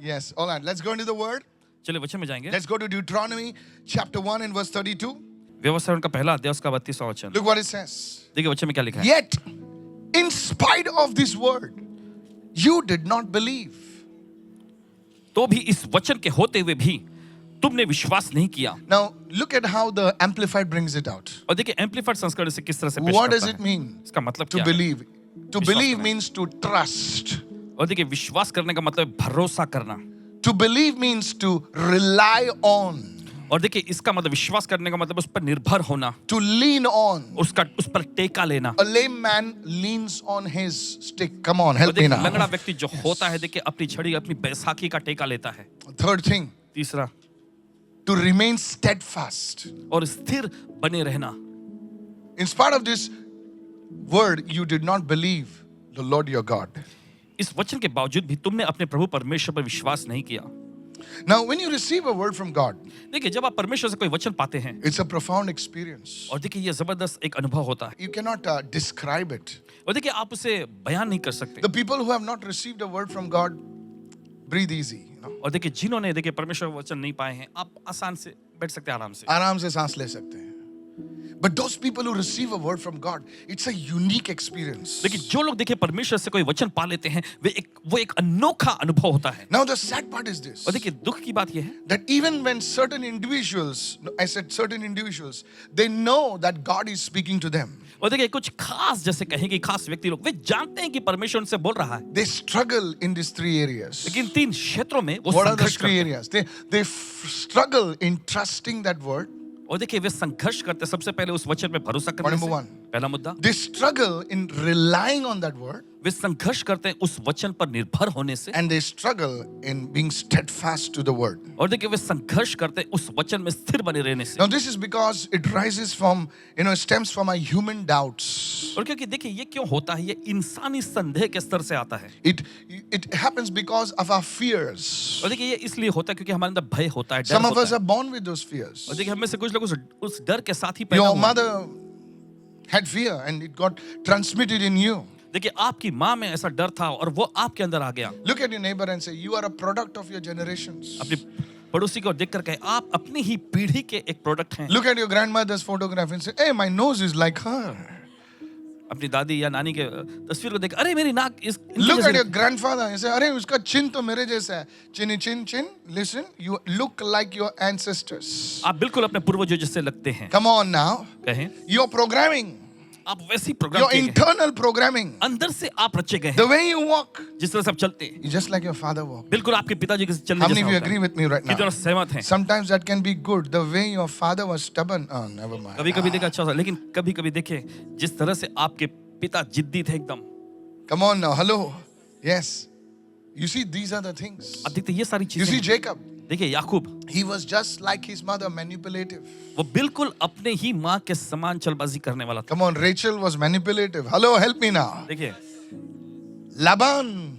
Yes. All right. Let's go into the word. चलिए वचन में जाएंगे. Let's go to Deuteronomy chapter 1 and verse 32. व्यवस्था का पहला अध्याय उसका 32वां वचन. Look what it says. देखिए वचन में क्या लिखा है. Yet, in spite of this word, you did not believe. तो भी इस वचन के होते हुए भी तुमने विश्वास नहीं किया. Now, look at how the Amplified brings it out. और देखिए एम्पलीफाइड संस्करण से किस तरह से पेश What करता does it है. mean इसका मतलब to क्या है. believe? To विश्वास believe करना. means to trust. और देखिए विश्वास करने का मतलब भरोसा करना. To believe means to rely on. और देखिए इसका मतलब विश्वास करने का मतलब उस पर निर्भर होना. To lean on. उस पर टेका लेना. A lame man leans on his stick. Come on, और help me देखिए now. लंगड़ा व्यक्ति जो होता है देखिए अपनी छड़ी अपनी बैसाखी का टेका लेता है. Third thing, तीसरा, to remain steadfast. और स्थिर बने रहना. In spite of this word, you did not believe the Lord your God. इस वचन के बावजूद भी तुमने अपने प्रभु परमेश्वर पर विश्वास नहीं किया. Now, when you receive a word from God, देखिए जब आप परमेश्वर से कोई वचन पाते हैं it's a profound experience. और देखिए ये जबरदस्त एक अनुभव होता है. You cannot describe it. और देखिए आप उसे बयान नहीं कर सकते. The people who have not received a word from God, breathe easy. और देखिए जिन्होंने देखिए परमेश्वर का वचन नहीं पाए हैं आप आसान से बैठ सकते हैं आराम से. आराम से सांस ले सकते हैं. But those people who receive a word from God, it's a unique experience. लेकिन जो लोग देखिए परमेश्वर से कोई वचन पा लेते हैं वो एक अनोखा अनुभव होता है. Now the sad part is this. और देखिए दुख की बात ये है That even when certain individuals, I said certain individuals, they know that God is speaking to them. और देखिए कुछ खास जैसे कहें कि खास व्यक्ति लोग वे जानते हैं कि परमेश्वर उनसे बोल रहा है. They struggle in these three areas. लेकिन 3 क्षेत्रों में वो What are the संघर्ष three करते हैं. areas? They struggle in trusting that word. और देखिए वे संघर्ष करते हैं सबसे पहले उस वचन पे भरोसा करने Number से. one. पहला मुद्दा. They struggle in relying on that word. वे संघर्ष करते हैं उस वचन पर निर्भर होने से. And they struggle in being steadfast to the word. और देखिए वे संघर्ष करते हैं उस वचन में स्थिर बने रहने से. Now this is because it rises from, stems from our human doubts. और क्योंकि देखिए ये क्यों होता है ये इंसानी संदेह के स्तर से आता है. It happens because of our fears. और देखिए ये इसलिए होता है क्योंकि हमारे अंदर भय होता है, डर Some of होता us है. are born with those fears. और देखिए हम में से कुछ लोग उस डर के साथ ही पैदा Your हुए. mother had fear and it got transmitted in you. देखिए आपकी माँ में ऐसा डर था और वो आपके अंदर आ गया. Look at your neighbor and say, you are a product of your generations. अपनी पड़ोसी को देखकर कहे आप अपनी ही पीढ़ी के एक प्रोडक्ट हैं. Look at your grandmother's photograph and say, hey, my nose is like her. अपनी दादी या नानी के तस्वीर को देख अरे मेरी नाक इस Look at your grandfather and say, अरे उसका चिन्ह तो मेरे जैसा है. Chin. Listen, you look like your ancestors. आप बिल्कुल अपने पूर्वजों जैसे लगते हैं. Come on now. कहें Your programming, आप वैसी प्रोग्राम your किए गए हैं. internal programming, अंदर से आप रचे गए the हैं. way you walk, जिस तरह से आप चलते हैं you just like your father walked. बिल्कुल आपके पिताजी के चलने How many जैसा of you होता agree है. with me right कितने now? सहमत हैं. Sometimes that can be good. The way your father was stubborn. Oh, never mind. कभी-कभी देखा अच्छा होता लेकिन कभी-कभी देखे जिस तरह से आपके पिता जिद्दी थे एकदम. Come on now. Hello. Yes. You see, these are the things. अब देखते ये सारी You see चीजें. Jacob. देखिए याकूब He was just like his mother, manipulative. वो बिल्कुल अपने ही माँ के समान चलबाजी करने वाला था. Come on, Rachel was manipulative. Hello, help me now. देखिए Laban,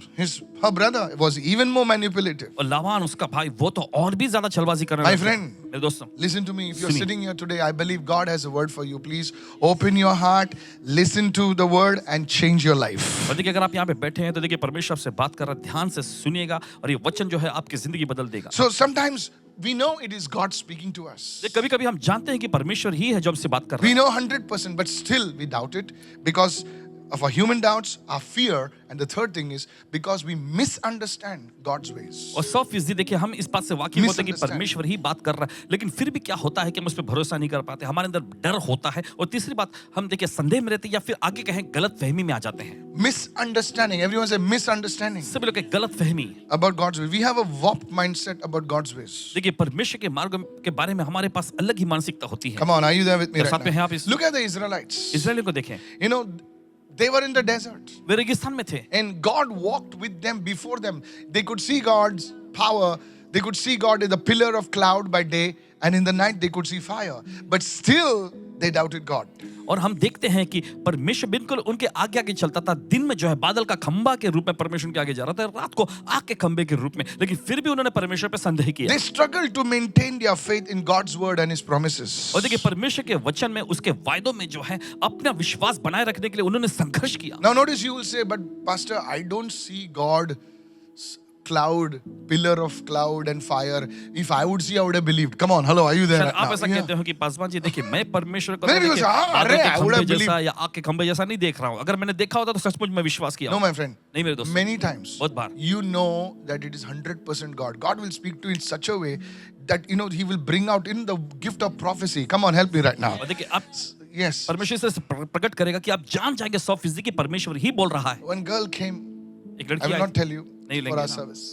her brother, was even more manipulative. और लावान उसका भाई वो तो और भी ज्यादा चलबाजी करने My वाला था. friend. मेरे दोस्तों Listen to me. If you're Suni. sitting here today, I believe God has a word for you. Please open your heart, listen to the word, and change your life. और देखिए अगर आप यहाँ पे बैठे हैं तो देखिए परमेश्वर आपसे बात कर रहा है, ध्यान से सुनिएगा और ये वचन जो है आपकी जिंदगी बदल देगा. So sometimes we know it is God speaking to us. कभी कभी हम जानते हैं कि परमेश्वर ही है जो हमसे बात कर रहा We है. know 100%, but still we doubt it because of our human doubts, our fear, and the third thing is because we misunderstand God's ways. और 100% देखिए हम इस बात से वाकिफ होते हैं कि Misunderstand. परमेश्वर ही बात कर रहा है लेकिन फिर भी क्या होता है कि हम उस पर भरोसा नहीं कर पाते, हमारे अंदर डर होता है. और तीसरी बात हम देखिए संदेह में रहते हैं या फिर आगे कहें गलत फहमी में आ जाते हैं. Misunderstanding. Everyone say misunderstanding सभी लोग एक गलत फहमी. about God's ways. We have a warped mindset about God's ways. देखिए परमेश्वर के मार्ग के बारे में हमारे पास अलग ही मानसिकता होती है. Come on, are you there with me Yes, right आप हैं now? आप इस- Look at the Israelites. इस्राएलियों को देखें You know, they were in the desert. वे रेगिस्तान में थे And God walked with them before them. They could see God's power. They could see God in the pillar of cloud by day, and in the night they could see fire. But still, they doubted God. और हम देखते हैं कि परमेश्वर बिल्कुल उनके आगे आगे चलता था. दिन में जो है बादल का खंबा के रूप में परमेश्वर के आगे जा रहा था, रात को आग के खंबे के रूप में. लेकिन फिर भी उन्होंने परमेश्वर पे संदेह किया. They struggled to maintain their faith in God's word and His promises. और देखिए परमेश्वर के वचन में उसके वायदों में जो है अपना विश्वास बनाए रखने के लिए उन्होंने संघर्ष किया. Now, notice you will say, but Pastor, I don't see God cloud, pillar of cloud and fire. If I would see, I would have believed. Come on, hello, are you there? शायद आप now? ऐसा Yeah. कहते हो कि पासवान जी देखिए मैं परमेश्वर को नहीं, तो देखिए, because, हाँ, बादल अरे, के I would खंभे have जैसा या आग के खंभे जैसा नहीं देख रहा हूँ। अगर मैंने देखा होता तो सचमुच मैं विश्वास किया No, होता। my friend. नहीं मेरे दोस्त, Many times, बहुत बार you know that it is 100% God. God will speak to you in such a way that, He will bring out in the gift of prophecy. Come on, help me right now. और देखिए आप Yes. परमेश्वर से प्रकट करेगा कि आप जान जाएंगे 100% कि परमेश्वर ही बोल रहा है। One girl came, एक I लड़की will I not tell you, नहीं for लेंगे our नाम। service.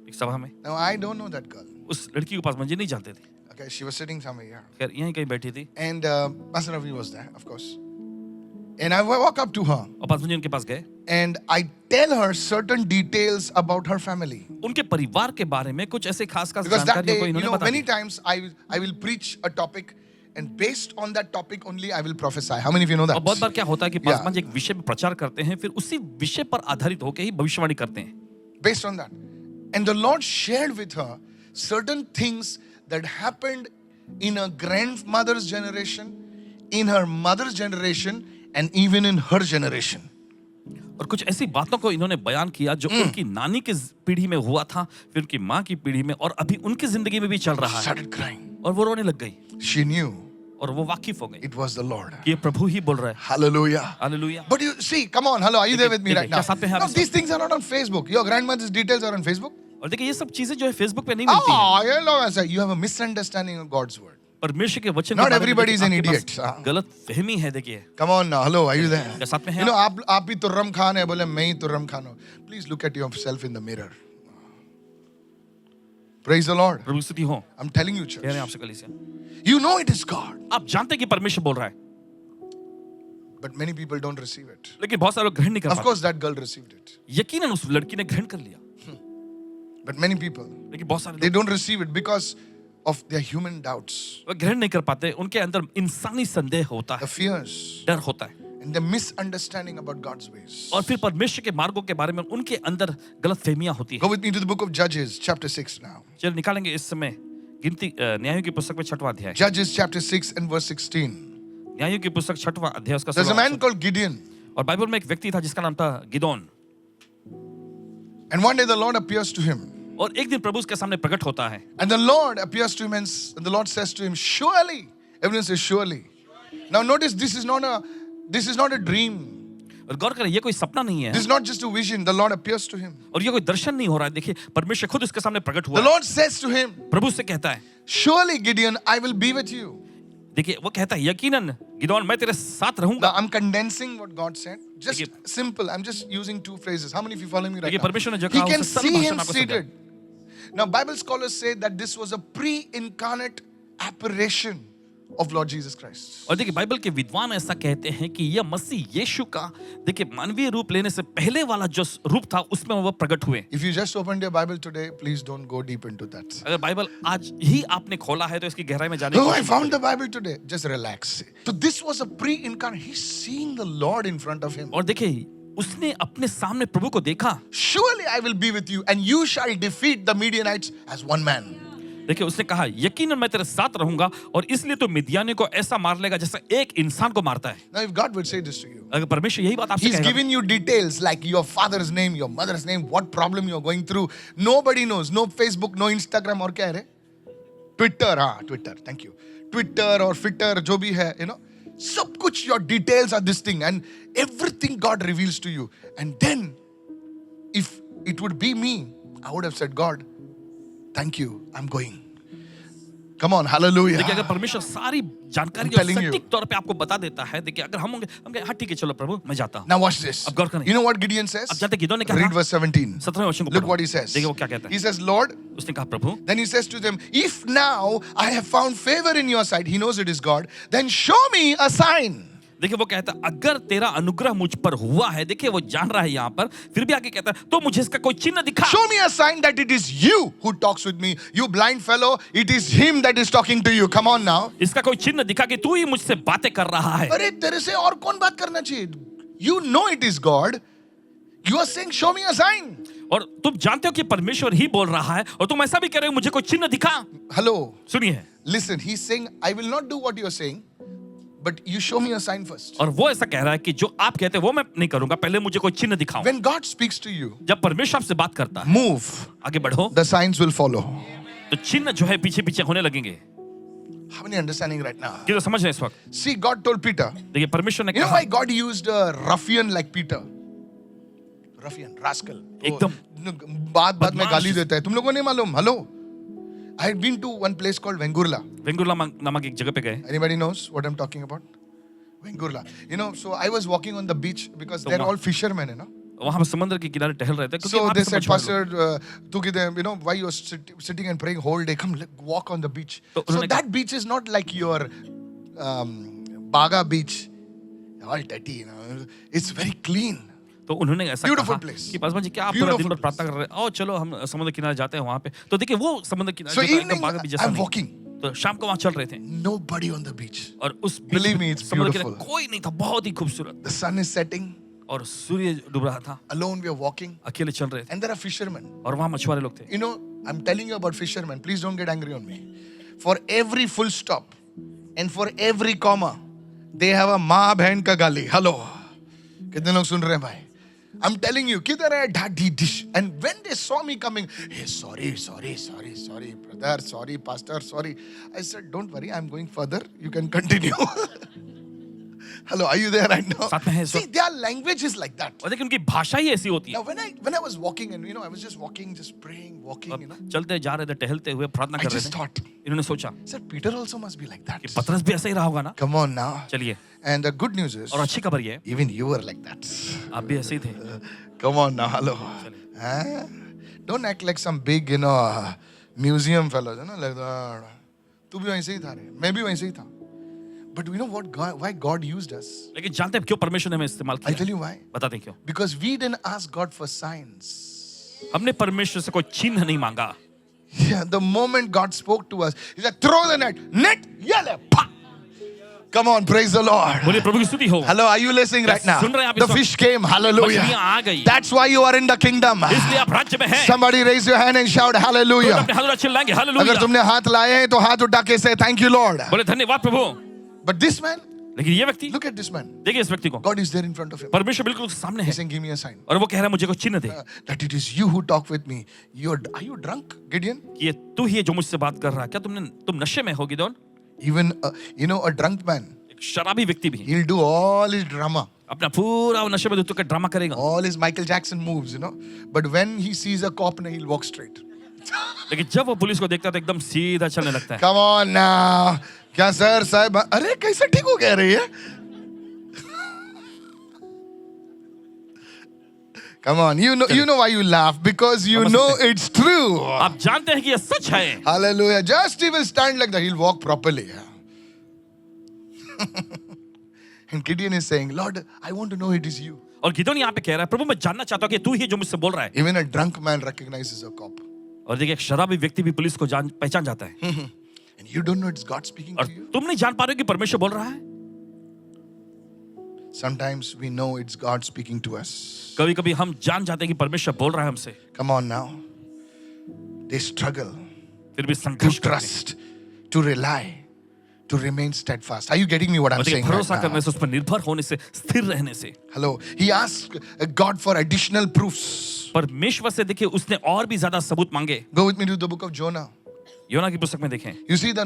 एक सभा में Now, I don't know that girl. उस लड़की को पासवान जी नहीं जानते थे। Okay, she was sitting somewhere here. खैर यहीं कहीं बैठी थी And Pastor Ravi was there, of course. And I walk up to her और पासवान जी उनके पास गए। and I tell her certain details about her family. उनके परिवार के बारे में कुछ ऐसे खास खास Because that जानकारियों को day, इन्होंने बता many the. times I will preach a topic and based on that topic only I will prophesy. How many of you know और that? बहुत बार क्या होता है कि Yeah. पासवान जी एक विषय पे प्रचार करते हैं फिर उसी विषय पर आधारित होकर ही भविष्यवाणी करते हैं। Based on that. And the Lord shared with her certain things that happened in her grandmother's generation, in her mother's generation, and even in her generation. और कुछ ऐसी बातों को इन्होंने बयान किया जो उनकी नानी की पीढ़ी में हुआ था, फिर उनकी माँ की पीढ़ी में और अभी उनकी जिंदगी में भी चल रहा है। Started crying. और वो रोने लग गई She knew और वो वाकिफ हो गई it was the Lord. कि ये प्रभु ही बोल रहा है। Hallelujah. Hallelujah. But you see, come on, hello, are you there with me right now? क्या साथ में हैं आप No, इस these things are not on Facebook. Your grandmother's details are on Facebook. और देखिए ये सब चीजें जो है फेसबुक पे नहीं मिलती हैं। Oh, you know, I say, you have a misunderstanding of God's word. परमेश्वर के वचन Not के बारे में everybody is an देखिए, आपके idiot. पास गलत फहमी है देखिए। Come on now, hello, are you there? क्या साथ में हैं You know, आप? आप भी तुर्रम खान है बोले मैं ही तुर्रम खान हूँ. Please look at yourself in the mirror. Praise the Lord. प्रभु स्तुति हो। I'm telling you, कह रहे हैं church. आपसे कलीसिया। You know it is God, आप जानते हैं कि परमेश्वर बोल रहा है, but many people don't receive it. लेकिन बहुत सारे लोग ग्रहण नहीं कर Of पाते। course, that girl received it, यकीनन उस लड़की ने ग्रहण कर लिया, but many people लेकिन बहुत सारे they लोग don't receive it because of their human doubts, वो ग्रहण नहीं कर पाते। उनके अंदर इंसानी संदेह होता the है, fears, डर होता है and the misunderstanding about God's ways. और फिर परमेश्वर के मार्गों के बारे में उनके अंदर गलत फहमियां होती Go है। with me to the book of Judges, chapter 6 now. चल निकालेंगे इस समय गिनती न्यायों की पुस्तक में 6वां अध्याय। Judges chapter 6 and verse 16. न्यायों की पुस्तक 6वां अध्याय उसका There's a 16वां man वचन। called Gideon. और बाइबल में एक व्यक्ति था जिसका नाम था Gideon. And one day the Lord appears to him. और एक दिन प्रभु उसके सामने प्रकट होता है And the Lord appears to him and the Lord says to him, surely. Everyone says, surely. Now notice this is not a dream. और गौर करें ये कोई सपना नहीं है This is not just a vision. The Lord appears to him. और ये कोई दर्शन नहीं हो रहा है। देखिए परमेश्वर खुद उसके सामने प्रकट हुआ The है। Lord says to him, प्रभु उससे कहता है, surely Gideon, I will be with you. देखिए वो कहता है यकीनन गिदोन मैं तेरे साथ रहूंगा। Now I'm condensing what God said. Just देखिए- simple. I'm just using two phrases. How many of you follow me right देखिए now? परमेश्वर ने जो He कहा can उससे सरल see भाषा him में आपको seated. समझाया। Now Bible scholars say that this was a pre-incarnate apparition of Lord Jesus Christ. और देखिए बाइबल के विद्वान ऐसा कहते हैं कि यह मसीह यीशु का देखिए मानवीय रूप लेने से पहले वाला जो रूप था उसमें वो प्रकट हुए। If you just opened your Bible today, please don't go deep into that. अगर बाइबल आज ही आपने खोला है तो इसकी गहराई में जाने की Oh, I कोशिश found मत the Bible today. Just relax. So this was a pre-incarnate. He's seeing the Lord in front of him. करिए। और देखिए उसने अपने सामने प्रभु को देखा। Surely I will be with you, and you shall defeat the Midianites as one man. देखिए उसने कहा यकीनन मैं तेरे साथ रहूंगा और इसलिए तो मिद्यानियों को ऐसा मार लेगा जैसा एक इंसान को मारता है। Now, if God would say this to you, अगर परमेश्वर यही बात आपसे He's कहेगा, giving you details like your father's name, your mother's name, what problem you're going through. Nobody knows. No Facebook, no Instagram और क्या है रे? Twitter, हाँ, Twitter. Thank you. Twitter और Fitter जो भी है, सब कुछ your details are this thing and everything God reveals to you. And then, if it would be me, I would have said, God, thank you, I'm going. Come on, hallelujah. देखिए अगर परमेश्वर सारी जानकारी I'm और telling you. सटीक तौर पे आपको बता देता है, देखिए अगर हम होंगे हम कहें हाँ ठीक है चलो प्रभु मैं जाता हूँ। Now watch this. अब गौर करें। You know what Gideon says? अब जानते हैं गिदोन ने क्या Read कहा? verse 17. 17वें वचन को Look पढ़ो। what he says. देखिए वो क्या कहता He है। says, Lord, उसने कहा प्रभु then he says to them, if now I have found favor in your sight, he knows it is God, then show me a sign. देखिए वो कहता है अगर तेरा अनुग्रह मुझ पर हुआ है, देखिए वो जान रहा है यहाँ पर, फिर भी आगे कहता है तो मुझे इसका कोई चिन्ह दिखा। Show me a sign that it is you who talks with me. You blind fellow, it is him that is talking to you. Come on now. इसका कोई चिन्ह दिखा कि तू ही मुझसे बातें कर रहा है। अरे तेरे से और कौन बात करना चाहिए? You know it is God. You are saying, show me a sign. और तुम जानते हो कि परमेश्वर ही बोल रहा है और तुम ऐसा भी कह रहे हो मुझे कोई चिन्ह दिखा। Hello. सुनिए Listen, he's saying, I will not do what you are saying, but you show me a sign first. और वो ऐसा कह रहा है कि जो आप कहते हैं वो मैं नहीं करूंगा, पहले मुझे कोई चिन्ह दिखाओ। When God speaks to you, जब परमेश्वर आपसे बात करता है, move. आगे बढ़ो, The signs will follow. तो चिन्ह जो है पीछे पीछे होने लगेंगे। How many understanding right now? कि तो समझ रहे हैं इस वक्त? See, God told Peter. देखिए परमेश्वर ने You know कहा, why God used a ruffian like Peter? Ruffian, rascal. एकदम बात में बदमाश। गाली देता है। तुम लोगों को नहीं मालूम? Hello. I had been to one place called Vengurla. Vengurla नामक एक जगह पे गए। Anybody knows what I'm talking about? Vengurla. You know, so I was walking on the beach because they're वहाँ- all fishermen, you know. वहां पे समुद्र के किनारे टहल रहे थे, क्योंकि So वहाँ they पे सब said, मछुआरे लोग- Pastor, tu kidhe, you know, why you're sitting and praying whole day? Come, walk on the beach. तो So उन्होंने that beach is not like your Baga beach, all dirty, you know. It's very clean. तो उन्होंने ऐसा Beautiful कहा place. कि पासवान जी क्या आप पूरा दिन Beautiful भर प्रार्थना कर रहे हैं? आओ चलो हम समुद्र किनारे जाते हैं वहां पे। तो देखिए वो समुद्र किनारे So जो था, एकदम evening, बागा बीच जैसा I'm नहीं। walking. तो शाम को वहां चल रहे थे Nobody on the beach. और उस बीच Believe me, में it's समुद्र किनारे beautiful. कोई नहीं था, बहुत ही खूबसूरत, The sun is setting. और सूर्य डूब रहा था, Alone we are walking. अकेले चल रहे थे, And there are fishermen. और वहां मछुआरे लोग थे। You know, I'm telling you about fishermen. Please don't get angry on me. For every full stop and for every comma, they have a माँ बहन का गाली. Hello. कितने लोग सुन रहे हैं भाई? I'm telling you, किधर है daddy dish? And when they saw me coming, hey, sorry, brother, sorry, pastor, sorry. I said, don't worry, I'm going further. You can continue. Hello, are you there right now? साथ में है इस See, वक्त। their language is like that. और देखिए उनकी भाषा ही ऐसी होती है। Now, when I was walking, and you know, I was just walking, just praying, walking, you know. चलते जा रहे थे, टहलते हुए प्रार्थना I कर रहे just थे। thought, इन्होंने सोचा I said, Peter also must be like that. कि पतरस भी ऐसा ही रहा होगा ना। Come on now. चलिए, And the good news is, और अच्छी खबर ये है, even you were like that. आप भी ऐसे ही थे। Come on now, hello. Huh? Don't act like some big, you know, museum fellows, you know, like that. तू भी वैसे ही था रे, मैं भी वैसे ही था. But you know what? Why God used us? लेकिन जानते हैं क्यों परमेश्वर ने हमें इस्तेमाल I'll tell किया? you why. बताते हैं क्यों? Because we didn't ask God for signs. हमने परमेश्वर से कोई चिन्ह नहीं मांगा। Yeah, the moment God spoke to us, He said, throw the net. Net, yell, pa. Come on, praise the Lord. बोलिए प्रभु की स्तुति हो। Hello, are you listening right now? सुन रहे हैं आप The इस वक्त? fish came, hallelujah. मछलियाँ आ गई। That's why you are in the kingdom. इसलिए आप राज्य में हैं। Somebody raise your hand and shout तो hallelujah. अपने हाथ चिल्लाएंगे अगर हालेलुया। तुमने हाथ लाए हैं तो हाथ उठा के say thank you Lord. बोले धन्यवाद प्रभु। But this man, लेकिन ये व्यक्ति, look at this man. देखिए इस व्यक्ति को, God is there in front of him. परमेश्वर बिल्कुल उसके सामने है He's saying, give me a sign. और वो कह रहा है मुझे कोई चिन्ह दे That it is you who talk with me. Are you drunk, Gideon? कि ये तू ही है जो मुझसे बात कर रहा है। क्या तुम नशे में हो Gideon? Even, you know, a drunk man, एक शराबी व्यक्ति भी he'll do all his drama, अपना पूरा वो नशे में धुत के ड्रामा करेगा, all his Michael Jackson moves, you know. But when he sees a cop, he'll walk straight. लेकिन जब वो पुलिस को देखता है तो एकदम सीधा चलने लगता है। Come on now. क्या सर साहब? अरे कैसे ठीक हो गया रही है? Come on, you know why you laugh, because you समझ know सकते it's true. आप जानते हैं कि ये सच है। Hallelujah. Just he will stand like that. He'll walk properly. And Gideon is saying, Lord, I want to know it is you. और गिदोन यहाँ पे कह रहा है प्रभु मैं जानना चाहता हूँ कि तू ही जो मुझसे बोल रहा है। Even a drunk man recognizes a cop. और देखिए एक शराबी व्यक्ति भी पुलिस को पहचान जाता है। And you don't know it's God speaking और to you. तुम नहीं जान पा रहे हो कि परमेश्वर बोल रहा है। Sometimes we know it's God speaking to us. कभी कभी हम जान जाते हैं कि परमेश्वर बोल रहा है हमसे, Come on now. They struggle फिर भी to संघर्ष करते हैं। trust, to rely, to remain steadfast. Are you getting me what I'm और देखिए saying right भरोसा now? करने से, उस पर निर्भर होने से, स्थिर रहने से। Hello. He asked God for additional proofs. परमेश्वर से देखिए उसने और भी ज्यादा सबूत मांगे। Go with me to the book of Jonah. योना की पुस्तक में देखें, You see, the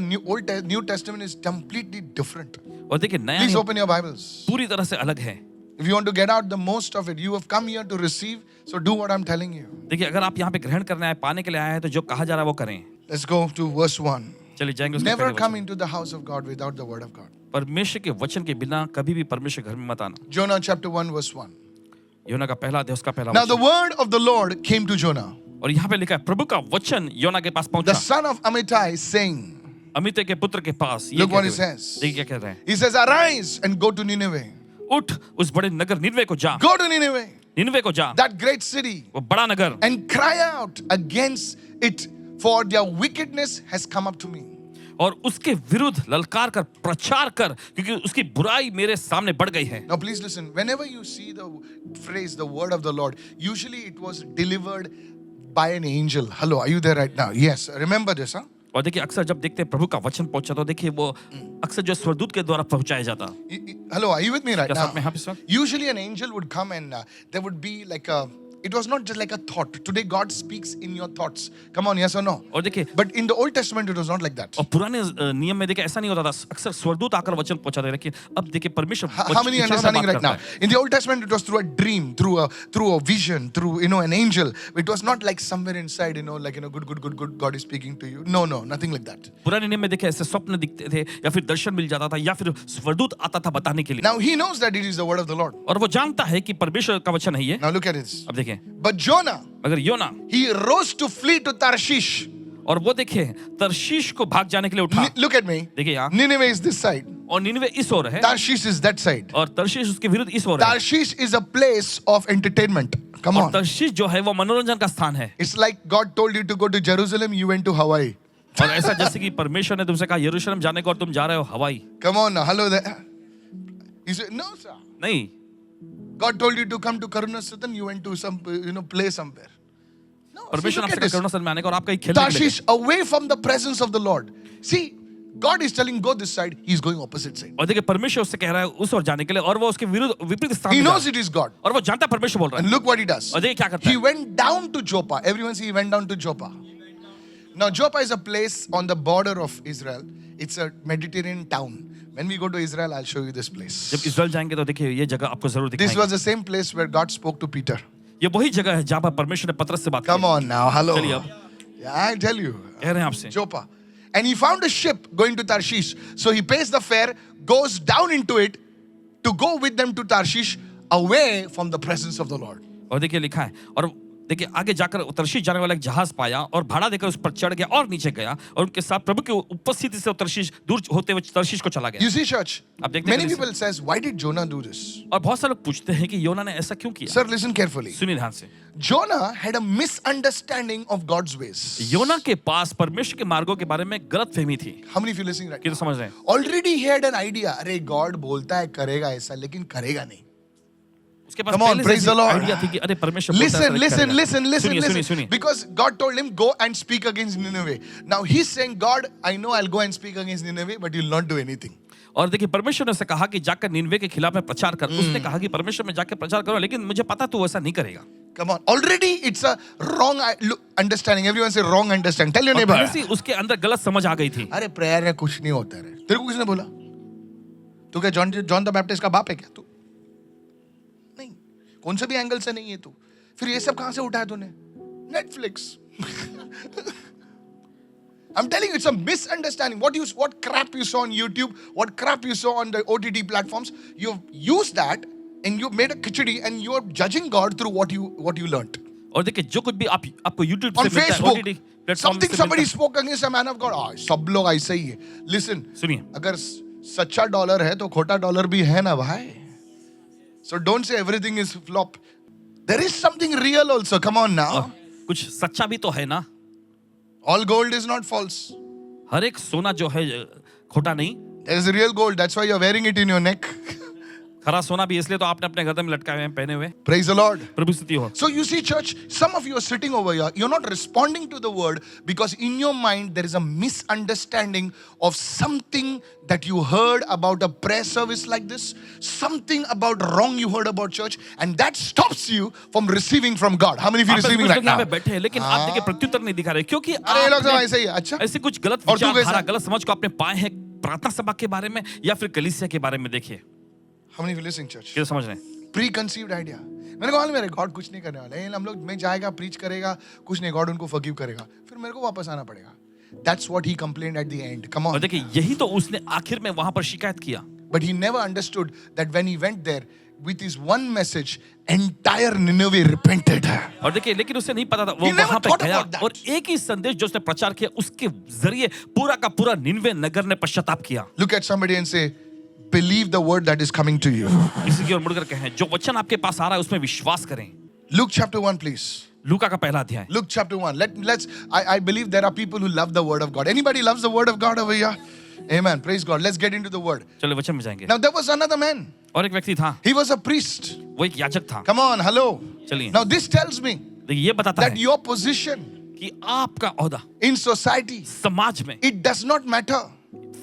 New Testament is completely different. और देखिए नया Please नियम open your Bibles. पूरी तरह से अलग है। If you want to get out the most of it, you have come here to receive, so do what I'm telling you. देखिए अगर आप यहाँ पे ग्रहण करने आए, पाने के लिए आए हैं, तो जो कहा जा रहा है वो करें। Let's go to verse 1. चलिए जाएंगे उसके Never पहले come वचन। into the house of God without the word of God. परमेश्वर के वचन के बिना कभी भी परमेश्वर घर में मत आना। Jonah chapter 1 verse 1. योना का पहला अध्याय उसका पहला Now the वचन। word of the Lord came to Jonah, और यहाँ पे लिखा है प्रभु का वचन योना के पास the पहुंचा, son of Amittai, saying, अमित्य के पुत्र के पास। ये Look what he कहते हुए- says. देखिए क्या कह रहे हैं, He says, arise and go to Nineveh. उठ उस बड़े नगर निनवे को जा, Go to Nineveh, निनवे को जा, that great city, वो बड़ा नगर, and cry out against it, for their wickedness has come up to me. और उसके विरुद्ध ललकार कर प्रचार कर, क्योंकि उसकी बुराई मेरे सामने बढ़ गई है। Now please listen, whenever you see the phrase, the word of the Lord, usually it was delivered by an angel. Hello, are you there right now? Yes, remember this, huh? और देखिए अक्सर जब देखते हैं प्रभु का वचन पहुंचा तो देखिए वो अक्सर जो स्वर्गदूत के द्वारा पहुंचाया जाता। Hello, are you with me right क्या now? साथ में हैं आप इस वक्त? Usually an angel would come and there would be like a, it was not just like a thought. Today God speaks in your thoughts. Come on, yes or no? और देखिए But in the Old Testament it was not like that. और पुराने नियम में देखिए ऐसा नहीं होता था, अक्सर स्वर्गदूत आकर वचन पहुंचाते, लेकिन अब देखिए परमेश्वर How many विचारों में understanding बात right now? करता है। In the Old Testament it was through a dream, through a vision, through an angel. It was not like somewhere inside, like good God is speaking to you. No, nothing like that. पुराने नियम में देखिए ऐसे स्वप्न दिखते थे या फिर दर्शन मिल जाता था या फिर स्वर्गदूत आता था बताने के लिए। Now he knows that it is the word of the Lord. और वो जानता है कि परमेश्वर का वचन है ये। Now look at this. अब देखें But Jonah, मगर योना he rose to flee to Tarshish. और वो देखिए तरशीश को भाग जाने के लिए उठा। Look at me. देखिए यहाँ Nineveh is this side. और निनवे इस ओर है Tarshish is that side. और तरशीश उसके विरुद्ध इस ओर है। Tarshish is a place of entertainment. Come और on. तरशीश जो है वो मनोरंजन का स्थान है। It's like God told you to go to Jerusalem, you went to Hawaii. और ऐसा जैसे कि परमेश्वर ने तुमसे कहा यरूशलेम जाने को और तुम जा रहे हो हवाई। Come on now, hello there. He said, no, sir. नहीं, God told you to come to Karunasatan, you went to some, play somewhere. No, see, परमेश्वर look आपसे at कहा this. करुणास्थल में आने को और आप कहीं खेलने के लिए Tarshish, away from the presence of the Lord. See, God is telling go this side, he's going opposite side. गए। और देखिए परमेश्वर उससे कह रहा है उस ओर जाने के लिए और वो उसके विरुद्ध विपरीत स्थान He में जा knows रहा it is God. है। और वो जानता है परमेश्वर बोल रहा And है। look what he does. और देखिए क्या करता He है। went down to Joppa. Everyone see he went down to Joppa. Now Joppa is a place on the border of Israel. It's a Mediterranean town. When we go to Israel, I'll show you this place. जब इस्राएल जाएंगे तो देखिए ये जगह आपको जरूर This दिखाएंगे। was the same place where God spoke to Peter. ये वही जगह है जहाँ पर परमेश्वर ने पतरस से बात Come की। on now, hello. चलिए अब Yeah, I tell you. कह रहे हैं आपसे। Joppa. And he found a ship going to Tarshish. So he pays the fare, goes down into it to go with them to Tarshish away from the presence of the Lord. और देखिए लिखा है और देखिए आगे जाकर Tarshish जाने वाला एक जहाज पाया और भाड़ा देकर उस पर चढ़ गया और नीचे गया और उनके साथ प्रभु की उपस्थिति से तरशीश दूर होते हुए तरशीश को चला गया। You see, church, आप देखते हैं many कलीसिया। people says, why did Jonah do this? और बहुत सारे लोग पूछते हैं कि योना ने ऐसा क्यों किया। Sir, listen carefully. सुनिए ध्यान से। Jonah had a misunderstanding of God's ways. योना के पास परमेश्वर के मार्गों के बारे में गलतफहमी थी। How many of you listening right कितना now? समझ रहे हैं? Already he had an idea. अरे God बोलता है करेगा ऐसा लेकिन करेगा नहीं. उसके पास Come on, पहले praise से the Lord. आइडिया थी कि अरे परमेश्वर बोलता है Listen, ऐसा listen, करेगा। listen, listen, सुनिए, listen. सुनिए, सुनिए। Because God told him, go and speak against Nineveh. Now he's saying, God, I know I'll go and speak against Nineveh, but you'll not do anything. और देखिए परमेश्वर ने उसे कहा कि जाकर निनवे के खिलाफ में प्रचार कर। उसने कहा कि परमेश्वर में जाकर प्रचार करो लेकिन मुझे पता तू ऐसा नहीं करेगा। Come on. Already it's a wrong understanding. Everyone say wrong understanding. Tell your और neighbor. पहले से उसके अंदर गलत समझ आ गई थी। अरे प्रेयर में कुछ नहीं होता रे. तेरे को किसने बोला? तू क्या जॉन द बैप्टिस्ट का बाप है क्या तू? नहीं. कौन से भी एंगल से नहीं है तू. फिर ये सब कहां से उठाया तूने? Netflix. I'm telling you, it's a misunderstanding. What crap you saw on YouTube, what crap you saw on the OTT platforms, you've used that and you made a khichdi and you're judging God through what you learnt. और देखिए जो कुछ भी आपको YouTube On से मिलता है, Facebook, OTT platform something से somebody मिलता spoke against a man of God. सब लोग ऐसे ही है. Listen, है। सुनिए अगर सच्चा डॉलर है तो खोटा डॉलर भी है ना भाई. So don't say everything is flop. There is something real also. Come on now. और कुछ सच्चा भी तो है ना। All gold is not false. हर एक सोना जो है खोटा नहीं। There is real gold. That's why you're wearing it in your neck. खरा सोना भी इसलिए तो आपने अपने गर्दन में लटकाए हुए हैं पहने हुए। Praise the Lord. प्रभु स्तुति हो। So you see, church, some of you are sitting over here. You're not responding to the word because in your mind there is a misunderstanding of something that you heard about a prayer service like this, something about wrong you heard about church, and that stops you from receiving from God. How many of you आप में receiving कुछ right लोग यहाँ now? पे बैठे हैं लेकिन आप देखिए प्रत्युत्तर नहीं दिखा रहे क्योंकि अरे ये लोग सब आपने ऐसे ही है. अच्छा. ऐसे कुछ गलत और तू विचारधारा कैसा? गलत समझ को आपने पाए हैं प्रार्थना सभा के बारे में या फिर कलीसिया के बारे में। देखिए How many of you listening, church? क्या समझ रहे हैं। Preconceived idea. मैंने कहा मेरे गॉड कुछ नहीं करने वाले हैं. हम लोग में जाएगा प्रीच करेगा कुछ नहीं, गॉड उनको फॉरगिव करेगा, फिर मेरे को वापस आना पड़ेगा. That's what he complained at the end. Come और on. देखिए यही तो उसने आखिर में वहां पर शिकायत किया। But he never understood that when he went there with his one message, entire Nineveh repented. और देखिए लेकिन उसे नहीं पता था वो He never वहां पे thought गया about that. और एक ही संदेश जो उसने प्रचार किया उसके जरिए पूरा का पूरा निनवे नगर ने पश्चाताप किया। Look at somebody and say, believe the word that is coming to you. इसी की ओर मुड़कर कहें जो वचन आपके पास आ रहा है उसमें विश्वास करें। Luke chapter 1, please. लूका का पहला अध्याय। Luke chapter 1. I believe there are people who love the word of God. Anybody loves the word of God over here? Amen. Praise God. Let's get into the word. चलो वचन में जाएंगे। Now there was another man. और एक व्यक्ति था, He was a priest. वो एक याजक था। Come on, hello. चलिए Now this tells me देखिए ये बताता that है your position कि आपका ओहदा in society, समाज में it does not matter.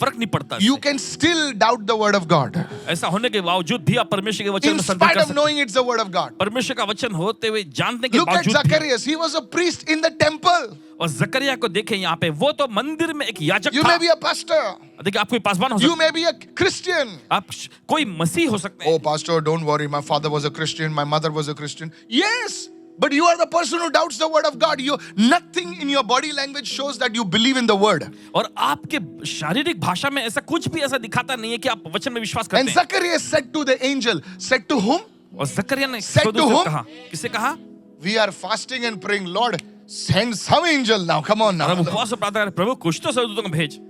फर्क नहीं पड़ता You इससे। can still doubt the word of God ऐसा होने के बावजूद भी आप परमेश्वर के वचन in में संदेह spite कर of सकते knowing it's the word of God. हैं। परमेश्वर का वचन होते हुए जानने के Look at बावजूद भी। Zacharias. He was a priest in the temple. और जकरिया को देखें यहाँ पे, वो तो मंदिर में एक याजक You था। may be a pastor. देखिए आप कोई पासवान हो You सकते may be a Christian. हैं, आप कोई मसीह हो सकते हैं। Oh, pastor, don't worry. My father was a Christian. My mother was a Christian. Yes. But you are the person who doubts the word of God. Nothing in your body language shows that you believe in the word. और आपके शारीरिक भाषा में ऐसा कुछ भी ऐसा दिखाता नहीं है कि आप वचन में विश्वास And करते हैं। Zacharias said to the angel, said to whom? और जकरिया ने Said to स्वर्गदूत से whom? कहा, किसे कहा? We are fasting and praying. Lord, send some angel now. Come on और हम now. उपवास और प्रार्थना करें, प्रभु कुछ तो स्वर्गदूतों को भेज।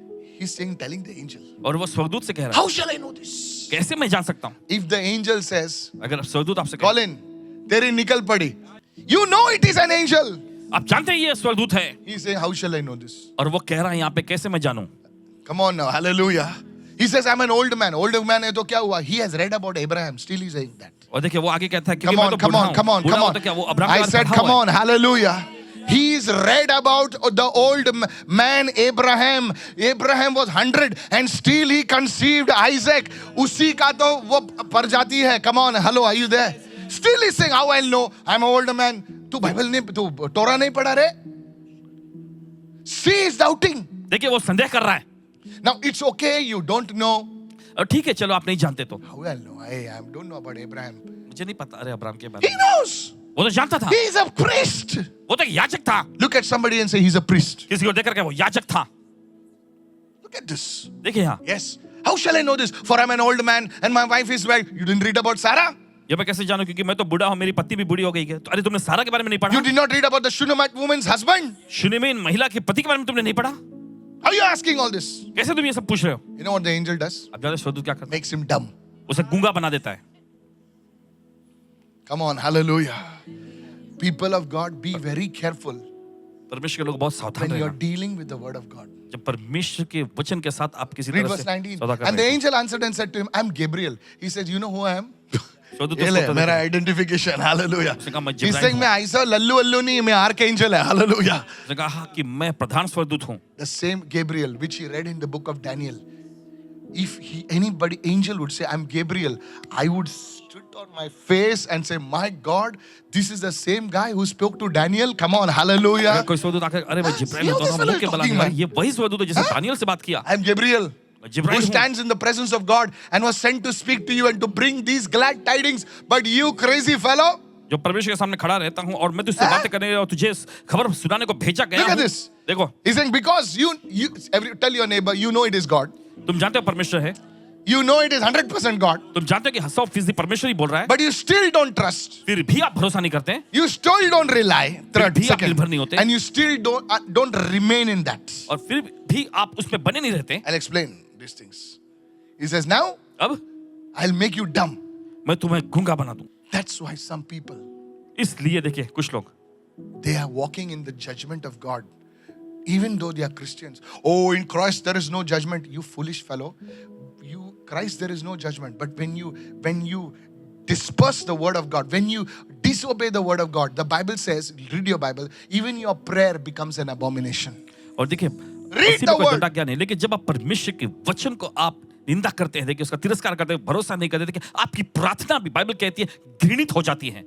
He's saying, telling the angel. और वो स्वर्गदूत से कह रहा है, How shall I know this? कैसे मैं जान सकता हूँ? If the angel says, अगर स्वर्गदूत आपसे कहे, Colin, तेरी निकल पड़ी. You know it is an angel. आप जानते हैं ये स्वर्गदूत है, He's saying, how shall I know this? और वो कह रहा है यहाँ पे कैसे मैं जानूं? Come on now. Hallelujah. He says, I'm an old man. Old man है तो क्या हुआ? He has read about Abraham. Still he's saying that. और देखिए वो आगे कहता है क्योंकि Come मैं on, तो come बूढ़ा on, हूँ। come on, बूढ़ा come हूँ on. तो क्या वो अब्राहम के I बारे में said, पढ़ा come हुआ है? on, hallelujah. He's read about the old man Abraham. Abraham was 100 and still he conceived Isaac. उसी का तो वो प्रजाति है. Come on, hello, are you there? Still he's saying, how I'll know? I'm an older man. तू Bible नहीं, तू टोरा नहीं पढ़ा रे? See, he's doubting. देखिए वो संदेह कर रहा है। Now it's okay, you don't know. और ठीक है चलो आप नहीं जानते तो। How I'll know? I don't know about Abraham. मुझे नहीं पता अरे अब्राहम के बारे He में। knows. वो तो जानता था। He's a priest. वो तो एक याजक था। Look at somebody and say he's a priest. किसी को देख करके वो याजक था। Look at this. देखिए यहाँ, Yes. How shall I know this? For I'm an old man and my wife is well. You didn't read about Sarah? ये मैं कैसे जानूं क्योंकि मैं तो बूढ़ा हूँ, मेरी पत्नी भी बूढ़ी हो गई है। तो अरे तुमने सारा के बारे में नहीं You पढ़ा? did not read about the Shunammite woman's husband? शूनेमिन महिला के पति के बारे में तुमने नहीं पढ़ा? How are you asking all this? कैसे तुम ये सब पूछ रहे हो? You know what the angel does? अब जानते स्वर्गदूत क्या करता Makes him dumb. है? उसे गूंगा बना देता है। Come on, hallelujah. People of God, be very careful परमेश्वर के लोग बहुत सावधान when you're रहना। dealing with the word of God. जब परमेश्वर के वचन के साथ आप किसी Read तरह verse से 19. सौदा कर And the रहे हैं। angel answered and said to him, I'm Gabriel. He says, you know who I am? स्वर्गदूत ये उसको ले, उत्तर मेरा देता है। identification. Hallelujah. उसने कहा, मैं He's जिब्राइल saying, हूँ। मैं ऐसा लल्लू अल्लू नहीं, मैं archangel है. Hallelujah. उसने कहा कि मैं प्रधान स्वर्गदूत हूँ। The same Gabriel, which he read in the book of Daniel. If anybody, angel would say, I'm Gabriel, I would stood on my face and say, my God, this is the same guy who spoke to Daniel. Come on, अगर hallelujah. कोई स्वर्गदूत आकर अरे मैं जिब्राइल हूँ, See how तो this हम मुंह fellow के is बला talking, के man? ये वही स्वर्गदूत है जिसने दानियल से बात किया। I'm Gabriel, जिब्राइल who हूँ, stands in the presence of God and was sent to speak to you and to bring these glad tidings. But you crazy fellow, जो परमेश्वर के सामने खड़ा रहता हूँ और मैं तुझसे बातें करने और तुझे इस खबर सुनाने को भेजा गया look at हूँ। this. देखो He's saying, because tell your neighbor, you know it is God. तुम जानते हो परमेश्वर है, You know it is 100% God. तुम जानते हो कि 100% परमेश्वर ही बोल रहा है, But you still don't trust. फिर भी आप भरोसा नहीं करते हैं You still don't rely. Third, भी आप second. निर्भर नहीं होते। And you still don't remain in that. और फिर भी आप उसमें बने नहीं रहते। I'll explain these things. He says, now अब I'll make you dumb. मैं तुम्हें गूंगा बना दूं। That's why some people, इसलिए देखिए कुछ लोग they are walking in the judgment of God. Even though they are Christians. Oh, in Christ there is no judgment. You foolish fellow. Christ there is no judgment. But when you disperse the word of God, when you disobey the word of God, the Bible says, read your Bible, even your prayer becomes an abomination. और देखिए Read किसी the में कोई word. डंडा क्या नहीं, लेकिन जब आप परमेश्वर के वचन को आप निंदा करते हैं, देखिए उसका तिरस्कार करते हैं, भरोसा नहीं करते, देखिए आपकी प्रार्थना भी बाइबल कहती है घृणित हो जाती है।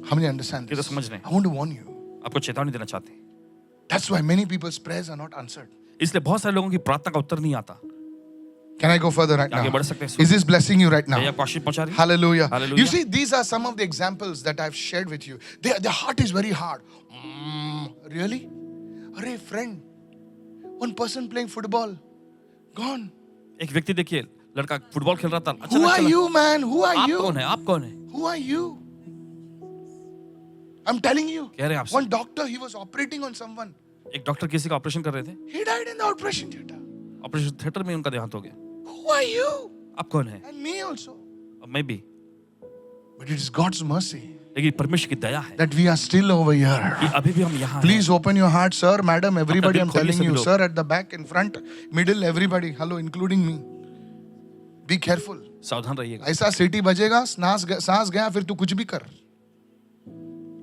How many understand ये तो this? समझ रहे हैं। I want to warn you. आपको चेतावनी देना चाहते हैं। That's why many people's prayers are not answered. इसलिए बहुत सारे लोगों की प्रार्थना का उत्तर नहीं आता। Can I go further right आगे now? बढ़ सकते हैं। Is this blessing you right now? ये आपको आशीष पहुंचा रही है? Hallelujah. Hallelujah. You see, these are some of the examples that I've shared with you. Their heart is very hard. Really? Arey, friend, one person playing football, gone. एक व्यक्ति देखिए, लड़का football खेल रहा था, Who अचानक are चला। you, man? Who are आप you? कौन है? आप कौन है? Who are you? I'm telling you. कह रहे हैं आपसे। One doctor, he was operating on someone. एक डॉक्टर किसी का ऑपरेशन कर रहे थे, He died in the operation theater. Operation theatre में उनका देहांत हो गया। Who are you? आप कौन है? And me also. और मैं भी। But it is God's mercy लेकिन परमेश्वर की दया है that we are still over here. कि अभी भी हम यहाँ हैं। Please open your heart, sir, madam, everybody. I'm खोलिए telling सभी you, लोग। sir, at the back, in front, middle, everybody. Hello, including me. Be careful. सावधान रहिएगा। ऐसा सीटी बजेगा, सांस गया फिर तू कुछ भी कर.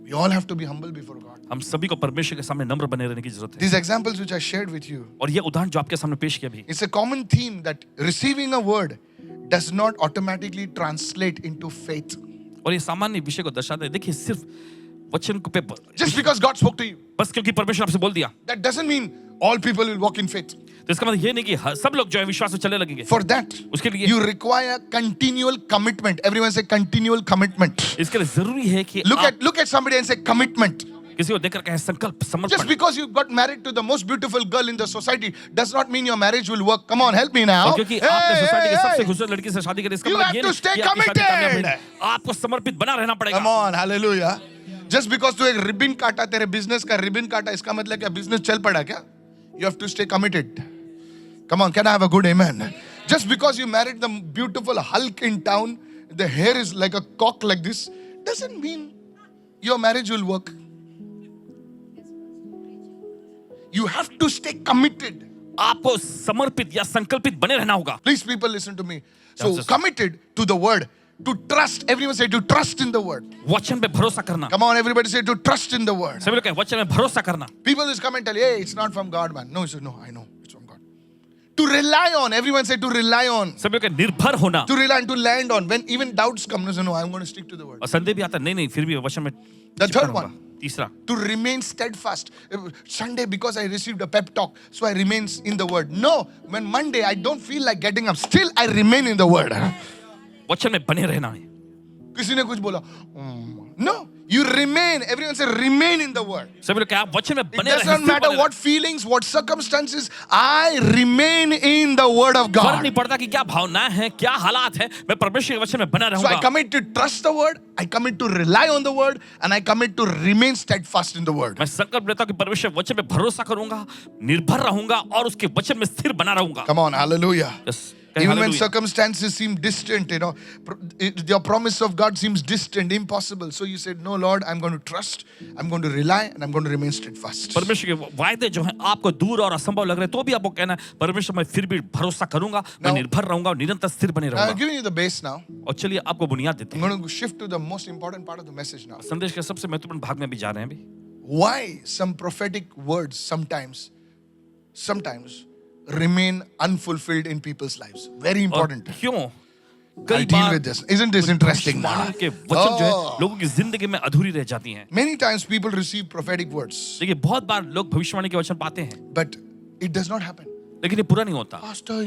We all have to be humble before God. हम सभी को परमेश्वर के सामने नम्र बने रहने की जरूरत है। These examples which I shared with you, और ये उदाहरण जो आपके सामने पेश किया भी, it's a common theme that receiving a word does not automatically translate into faith. और ये सामान्य विषय को दर्शाते हैं। देखिए, सिर्फ वचन को पे Just because God spoke to you, बस क्योंकि परमेश्वर आपसे बोल दिया, that doesn't mean all people will walk in faith. तो इसका मतलब ये नहीं कि सब लोग जो है विश्वास में चलने लगेंगे। For that, उसके लिए you require continual commitment. Everyone say continual commitment. इसके लिए जरूरी है कि Look at somebody and say commitment. किसी को देखकर कहे संकल्प, Just समर्पण। because you got married to the most beautiful girl in the society does not mean your marriage will work. Come on, help me now. और क्योंकि आपने society के सबसे hey. खूबसूरत लड़की से शादी करी, इसका You मतलब have ये to नहीं stay कि आपकी शादी कामयाब committed. नहीं। आपको समर्पित बना रहना पड़ेगा। Come on, hallelujah. Just because तू एक रिबन काटा, तेरे बिजनेस का रिबन काटा, इसका मतलब क्या बिजनेस चल पड़ा क्या? You have to stay committed. Come on, can I have a good amen? Just because you married the beautiful Hulk in town, the hair is like a cock like this, doesn't mean your marriage will work. You have to stay committed. आपको समर्पित या संकल्पित बने रहना होगा। Please, people, listen to me. So, Yes, yes. committed to the word, to trust. Everyone say to trust in the word. वचन पे भरोसा करना। Come on, everybody say to trust in the word. सभी लोग कहे वचन में भरोसा करना। People just come and tell you, hey, it's not from God, man. No, no, I know, it's from God. To rely on. Everyone say to rely on. सभी लोग कहे निर्भर होना। To rely and to land on. When even doubts come, no, I'm going to stick to the word. और संदेह भी आता, नहीं नहीं फिर भी वचन में The चिपका third रहूंगा। one. तीसरा, To remain steadfast. Sunday, because I received a pep talk, so I remain in the word. No, when Monday I don't feel like getting up, still I remain in the word. वचन में बने रहना है। किसी ने कुछ बोला, no, you remain. Everyone say remain in the word. सभी लोग कहे आप वचन में It बने doesn't रहना। matter what feelings, what circumstances, I remain in the word of फर्क God. नहीं पड़ता कि क्या भावनाएं हैं, क्या हालात है, मैं परमेश्वर के वचन में बना So I रहूंगा। commit to trust the word, I commit to rely on the word, and I commit to remain steadfast in the word. मैं संकल्प लेता हूं कि परमेश्वर वचन में भरोसा करूंगा, निर्भर रहूंगा और उसके वचन में स्थिर बना रहूंगा। Come on, hallelujah. Yes. Even when Hallelujah. circumstances seem distant, your promise of God seems distant, impossible. So you said, no, Lord, I'm going to trust, I'm going to rely, and I'm going to remain steadfast. परमेश्वर के वायदे जो हैं आपको दूर और असंभव लग रहे हैं, तो भी आपको कहना है परमेश्वर मैं फिर भी भरोसा करूंगा, मैं Now- निर्भर रहूंगा और निरंतर स्थिर बने I'm रहूंगा। giving you the base now. और चलिए आपको बुनियाद देते I'm हैं। going to shift to the most important part of the message now. संदेश के सबसे महत्वपूर्ण भाग में भी जा रहे हैं अभी। Why some prophetic words sometimes remain unfulfilled in people's lives. Very और important. क्यों I'll कई deal bar with this. Isn't this interesting now? भविष्यवाणी के वचन जो है Oh. लोगों की जिंदगी में अधूरी रह जाती हैं। Many times people receive prophetic words, देखिए बहुत बार लोग भविष्यवाणी के वचन पाते हैं, but it does not happen. लेकिन ये पूरा नहीं होता। Pastor,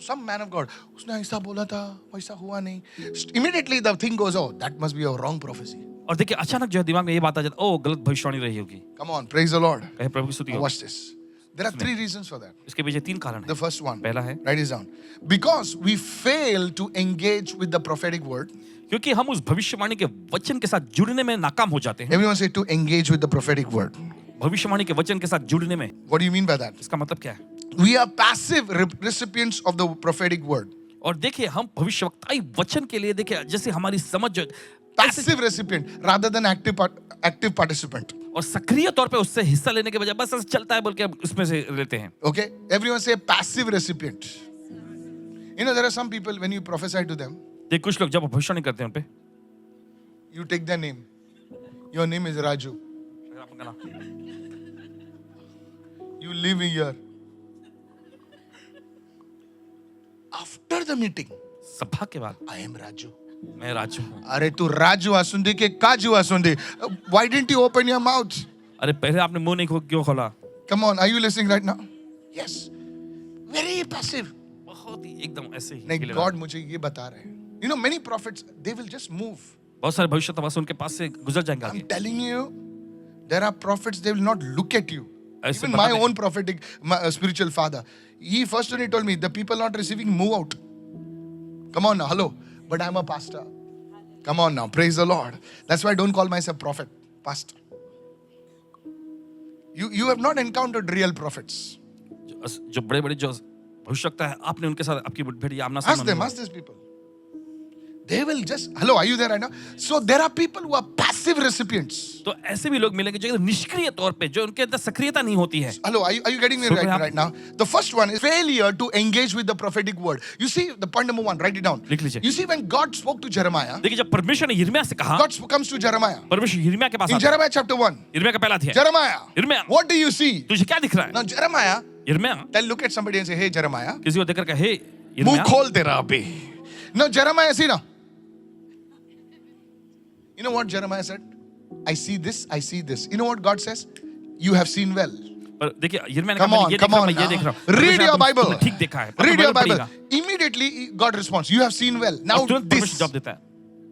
some man of God, उसने ऐसा बोला था, वैसा हुआ नहीं. Immediately the thing goes, oh, that must be a wrong prophecy. और देखिए अचानक जो है दिमाग में ये बात आ जाती है, ओ गलत भविष्यवाणी रही होगी। Come on, praise the Lord. कहे प्रभु की स्तुति Now हो। watch this. There are 3 reasons for that. इसके पीछे 3 कारण The हैं। first one, पहला है write this down. Because we fail to engage with the prophetic word. क्योंकि हम उस भविष्यवाणी के वचन के साथ जुड़ने में नाकाम हो जाते हैं। Everyone say to engage with the prophetic word. भविष्यवाणी के वचन के साथ जुड़ने में What do you mean by that? इसका मतलब क्या है? We are passive recipients of the prophetic word. और देखिए हम भविष्यवक्ताई वचन के लिए देखिए जैसे हमारी समझ जो Passive recipient rather than active participant. और सक्रिय तौर पे उससे हिस्सा लेने के बजाय बस ऐसे चलता है बोल के हम उसमें से लेते हैं। Okay? Everyone say passive recipient. There are some people, when you prophesy to them, देख कुछ लोग जब भविष्यवाणी करते हैं उन पे you take their name. Your name is Raju. You live here. After the meeting, सभा के बाद I am Raju. मैं राजू हूँ। अरे तू राजू आसुंदी के काजू आसुंदी. Why didn't you open your mouth? अरे पहले आपने मुंह नहीं क्यों खोला? Come on, are you listening right now? Yes. Very passive. बहुत ही एकदम ऐसे ही नहीं, खेले God मुझे ये बता रहे हैं. Many prophets, they will just move. बहुत सारे भविष्यवक्ता उनके पास से गुजर जाएंगे I'm आगे। telling you, there are prophets, they will not look at you. ऐसे Even my बता own prophetic, spiritual father, he first when he told me, the people not receiving, move out. Come on now, hello. But I'm a pastor. Come on now, praise the Lord. That's why I don't call myself prophet, pastor. You have not encountered real prophets. जो बड़े-बड़े जो भविष्यवक्ता है आपने उनके साथ आपकी भेड़ी आमना Ask them, सामना ask these people. They will just, hello, are you there right now? So there are people who are passive recipients. तो ऐसे भी लोग मिलेंगे जो निष्क्रिय तौर पे, जो उनके अंदर सक्रियता नहीं होती है. Hello, are you getting me सुन रहे हैं आप? right now? The first one is failure to engage with the prophetic word. You see, the point number 1, write it down. लिख लीजिए. You see, when God spoke to Jeremiah, देखिए जब परमेश्वर ने यिर्मयाह से कहा, God comes to Jeremiah. परमेश्वर यिर्मयाह के पास In आता है. Jeremiah chapter 1, यिर्मयाह का पहला अध्याय. Jeremiah, यिर्मयाह, what do you see? तुझे क्या दिख रहा है? Now, Jeremiah, यिर्मयाह, look at somebody and say, hey, Jeremiah, किसी को देखकर कहे, हे मुंह यिर्मयाह, खोल तेरा अभी. Now, Jeremiah, see now. You know what Jeremiah said? I see this, I see this. You know what God says? You have seen well. पर देखिए यिर्मयाह ने Come कहा, on, मैंने ये come देखा, on. मैं ये देख now. रहा हूँ. Read your Bible. तुमने ठीक देखा है. Read your Bible Bible. पढ़ेगा. Immediately, God responds, you have seen well. Now और तुरंत परमेश्वर this. जवाब देता है.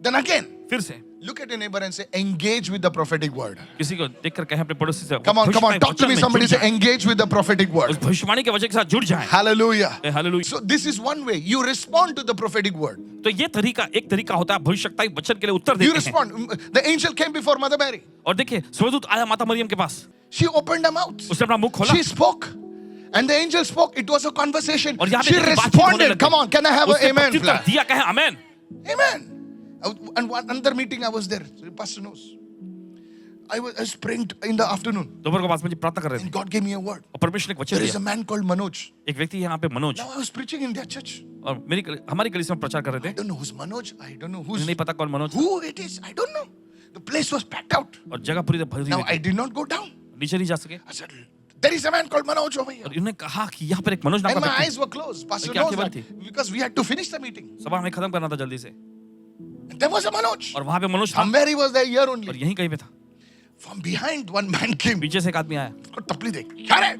Then again, फिर से look at your neighbor and say, engage with the prophetic word. किसी को देखकर कहे अपने पड़ोसी से, Come on, talk to me. वचन में Somebody जुड़ say, जाए. engage with the prophetic उस word. भविष्यवाणी के वचन के साथ जुड़ जाए. Hallelujah. Hallelujah. So this is one way. You respond to the prophetic word. तो ये तरीका, एक तरीका होता है भविष्यवक्ताई वचन के लिए उत्तर You देते हैं. respond. The angel came before Mother Mary. और देखिए स्वर्गदूत आया माता मरियम के पास. She opened her mouth. उसने अपना मुंह खोला. She spoke. And the angel spoke. It was a conversation. और यहाँ पे She देखिए बातचीत होने responded. लगी. Come on, can I have an उसने amen? प्रत्युत्तर दिया, कहे आमेन. Amen. And one another meeting I was there. The pastor knows. I was praying in the afternoon. दोपहर को पास मुझे प्रार्थना कर रहे थे. And God gave me a word. और परमेश्वर ने एक वचन There is दिया. a man called Manoj. एक व्यक्ति यहाँ पे Manoj, Now I was preaching in their church. और हमारी कलीसिया में प्रचार कर रहे I थे. don't know who's Manoj. I don't know मुझे नहीं पता कौन मनोज था. who it is. I don't know. The place was packed out. और जगह पूरी तरह भरी Now हुई I थी. did not go down. नीचे नहीं जा सके. I said, there is a man called Manoj over here. और इन्होंने कहा कि यहाँ पर एक मनोज नाम And का my व्यक्ति. eyes were closed. Pastor क्या knows आंखें that. बंद Because we had to finish the meeting. सभा हमें खत्म करना था जल्दी से. And there was a Manoj. और वहां पे मनोज था. Somewhere he was there here और only. यहीं कहीं पे था. From behind, one man came. पीछे से एक आदमी आया. उसको टपली देख. क्या रे?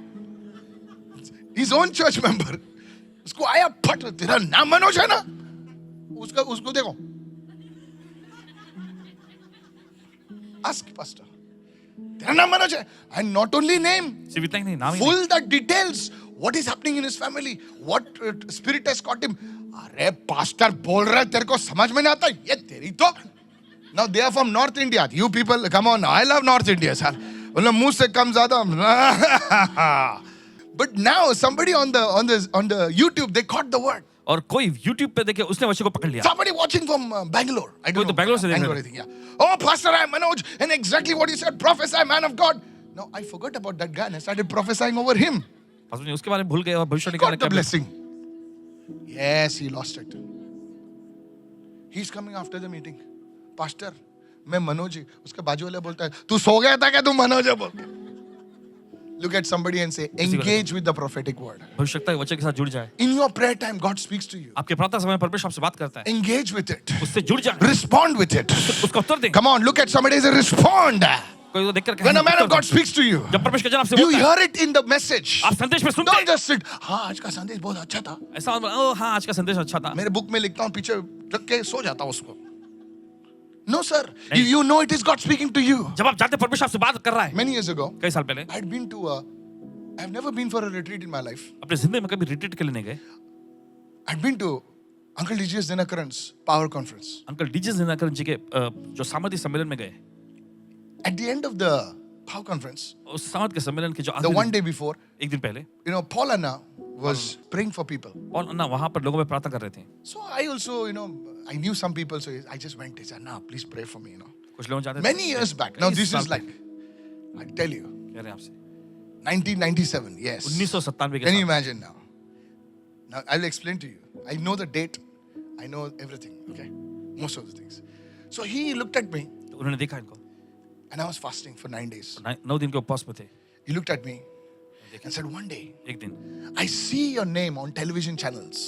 His own church member. उसको आया फट. तेरा नाम मनोज है ना? उसको देखो. Ask pastor. तेरा नाम मनोज है. And not only name. सिर्फ इतना ही नहीं, नाम ही नहीं. Full the details. What is happening in his family? What spirit has caught him? अरे pastor बोल रहा है तेरे को समझ में नहीं आता. ये तेरी तो. Now they are from North India. You people, come on. I love North India, sir. मतलब मुंह से कम ज्यादा. But now somebody on the YouTube they caught the word. और कोई YouTube पे देखे उसने वचन को पकड़ लिया. Somebody watching from Bangalore. I don't कोई know. तो बैंगलोर से देख Bangalore, रहा I think, yeah. Oh, Pastor, I'm Manoj, and exactly what he said, prophesy, man of God. No, I forgot about that guy and I started prophesying over him. Pastor ने उसके बारे में भूल गए और भविष्यवाणी Got करने the का. blessing. Yes, he lost it. He's coming after the meeting. Pastor, मैं मनोज. उसके बाजू वाला बोलता है, तू सो गया था क्या? तू मनोज है बोल के. Look at somebody and say, engage with the prophetic word. भविष्यवाणी वचन के साथ जुड़ जाए. In your prayer time, God speaks to you. आपके प्रार्थना समय में परमेश्वर आपसे बात करता है. Engage with it. उससे जुड़ जाए. Respond with it. उसका उत्तर दें. Come on, look at somebody and say, respond. कोई को देखकर When a man of Uttar God दें. speaks to you, जब परमेश्वर का जन आपसे you बोलता है, hear it in the message. आप संदेश में सुनते Don't हैं. just sit. हाँ, आज का संदेश बहुत अच्छा था. ऐसा ओ हाँ आज का संदेश अच्छा था. मेरे बुक में लिखता हूँ, पीछे रख के सो जाता हूँ उसको. No, sir. You know it is God speaking to you. जब आप जाते परमेश्वर आपसे बात कर रहा है. Many years ago, कई साल पहले I've been to I've never been for a retreat in my life. अपने जिंदगी में कभी रिट्रीट के लिए नहीं गए. I'd been to Uncle D.J.S. Dinakaran's power conference. Uncle DJ Dinakaran ji के जो सामर्थ्य सम्मेलन में गए. At the end of the power conference, उस सामर्थ के सम्मेलन के जो the one आखिरी day before, एक दिन पहले Paul Anna was praying for people. और ना वहां पर लोगों में प्रार्थना कर रहे थे. So I also, I knew some people, so I just went. He said, "No, please pray for me." कुछ लोग जाते थे. Many years back. Now this is like, I tell you, कह रहे हैं आपसे 1997. Yes. 1997 के Can you साथ. imagine now? Now I'll explain to you. I know the date. I know everything. Okay, most of the things. So he looked at me, तो उन्होंने देखा इनको. and I was fasting for 9 days. 9 दिन के उपवास में थे. He looked at me and said, "One day, एक दिन I see your name on television channels.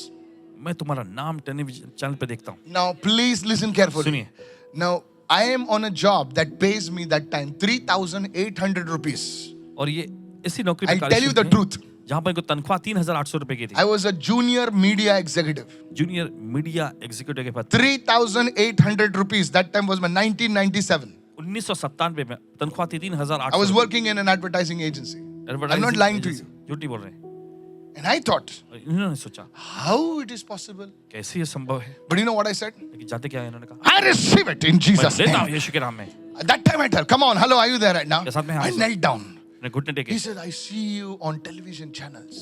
मैं तुम्हारा नाम टेलीविजन चैनल पे देखता हूँ. Now, please listen carefully. सुनिए. Now, I am on a job that pays me that time 3,800 rupees. और ये इसी नौकरी पे I'll tell you the truth. जहाँ पर इनको तनख्वाह 3,800 रुपए की थी. I was a junior media executive. Junior media executive के पद. 3,800 rupees. That time was my 1997. 1997 में तनख्वाह थी 3,800. I was working in an advertising agency. I'm not lying to you. झूठ नहीं बोल रहे. And I thought, इन्होंने सोचा how it is possible? कैसे ये संभव है. But you know what I said? लेकिन जानते क्या है इन्होंने कहा. I receive it in मैं Jesus' लेता हूँ name. यीशु के नाम में. At that time I tell, come on, hello, are you there right now? के साथ में हाँ, I सर. knelt down. मैंने घुटने टेके. He said, I see you on television channels.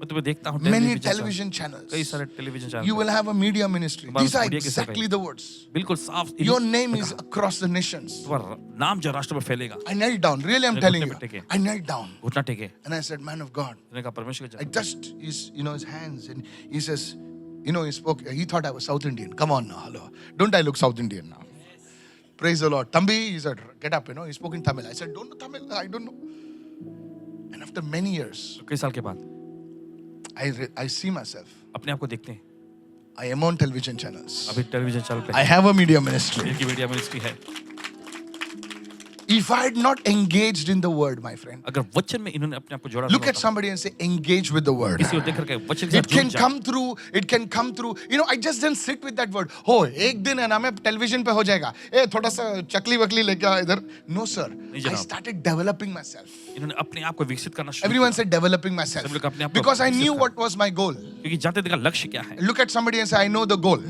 मैं तुम्हें देखता हूँ many टेलीविजन television कई channels. सारे television channel You will have a media ministry. तुम्हारा These are मीडिया की सेवा exactly है। the words. बिल्कुल साफ Your name is across the nations. तुम्हारा नाम जो राष्ट्र में फैलेगा। I knelt down. Really, I'm मेरे telling घुटने you. पे टेके। I knelt down. घुटना टेके And I said, man of God. उसने कहा परमेश्वर के I जन touched his, his hands and he says, he spoke, he thought I was South Indian. Come on now, hello. Don't I look South Indian now? Praise the Lord. Tambi, he said, get up, he spoke in Tamil. I said, don't know Tamil, I don't know. And after many years, कई साल के बाद I see myself. अपने आप को देखते हैं। I am on television channels. अभी टेलीविजन चैनल पे I have a media ministry. इनकी मीडिया मिनिस्ट्री है। If I had not engaged in the word, my friend, अगर वचन में इन्होंने अपने आप को जोड़ा look at somebody and say, engage with the word. किसी को देख करके वचन के It साथ जुड़ can जाए। come through. It can come through. I just didn't sit with that word. Oh, एक दिन है ना मैं टेलीविजन पे हो जाएगा. थोड़ा सा चकली वकली लेके आ इधर. No sir. I जनाब। started developing myself. इन्होंने अपने आप को विकसित करना शुरू Everyone किया। said developing myself सब लोग अपने आप को because I विकसित knew करना। what was my goal. क्योंकि जानते थे का लक्ष्य क्या है। Look at somebody and say, I know the goal.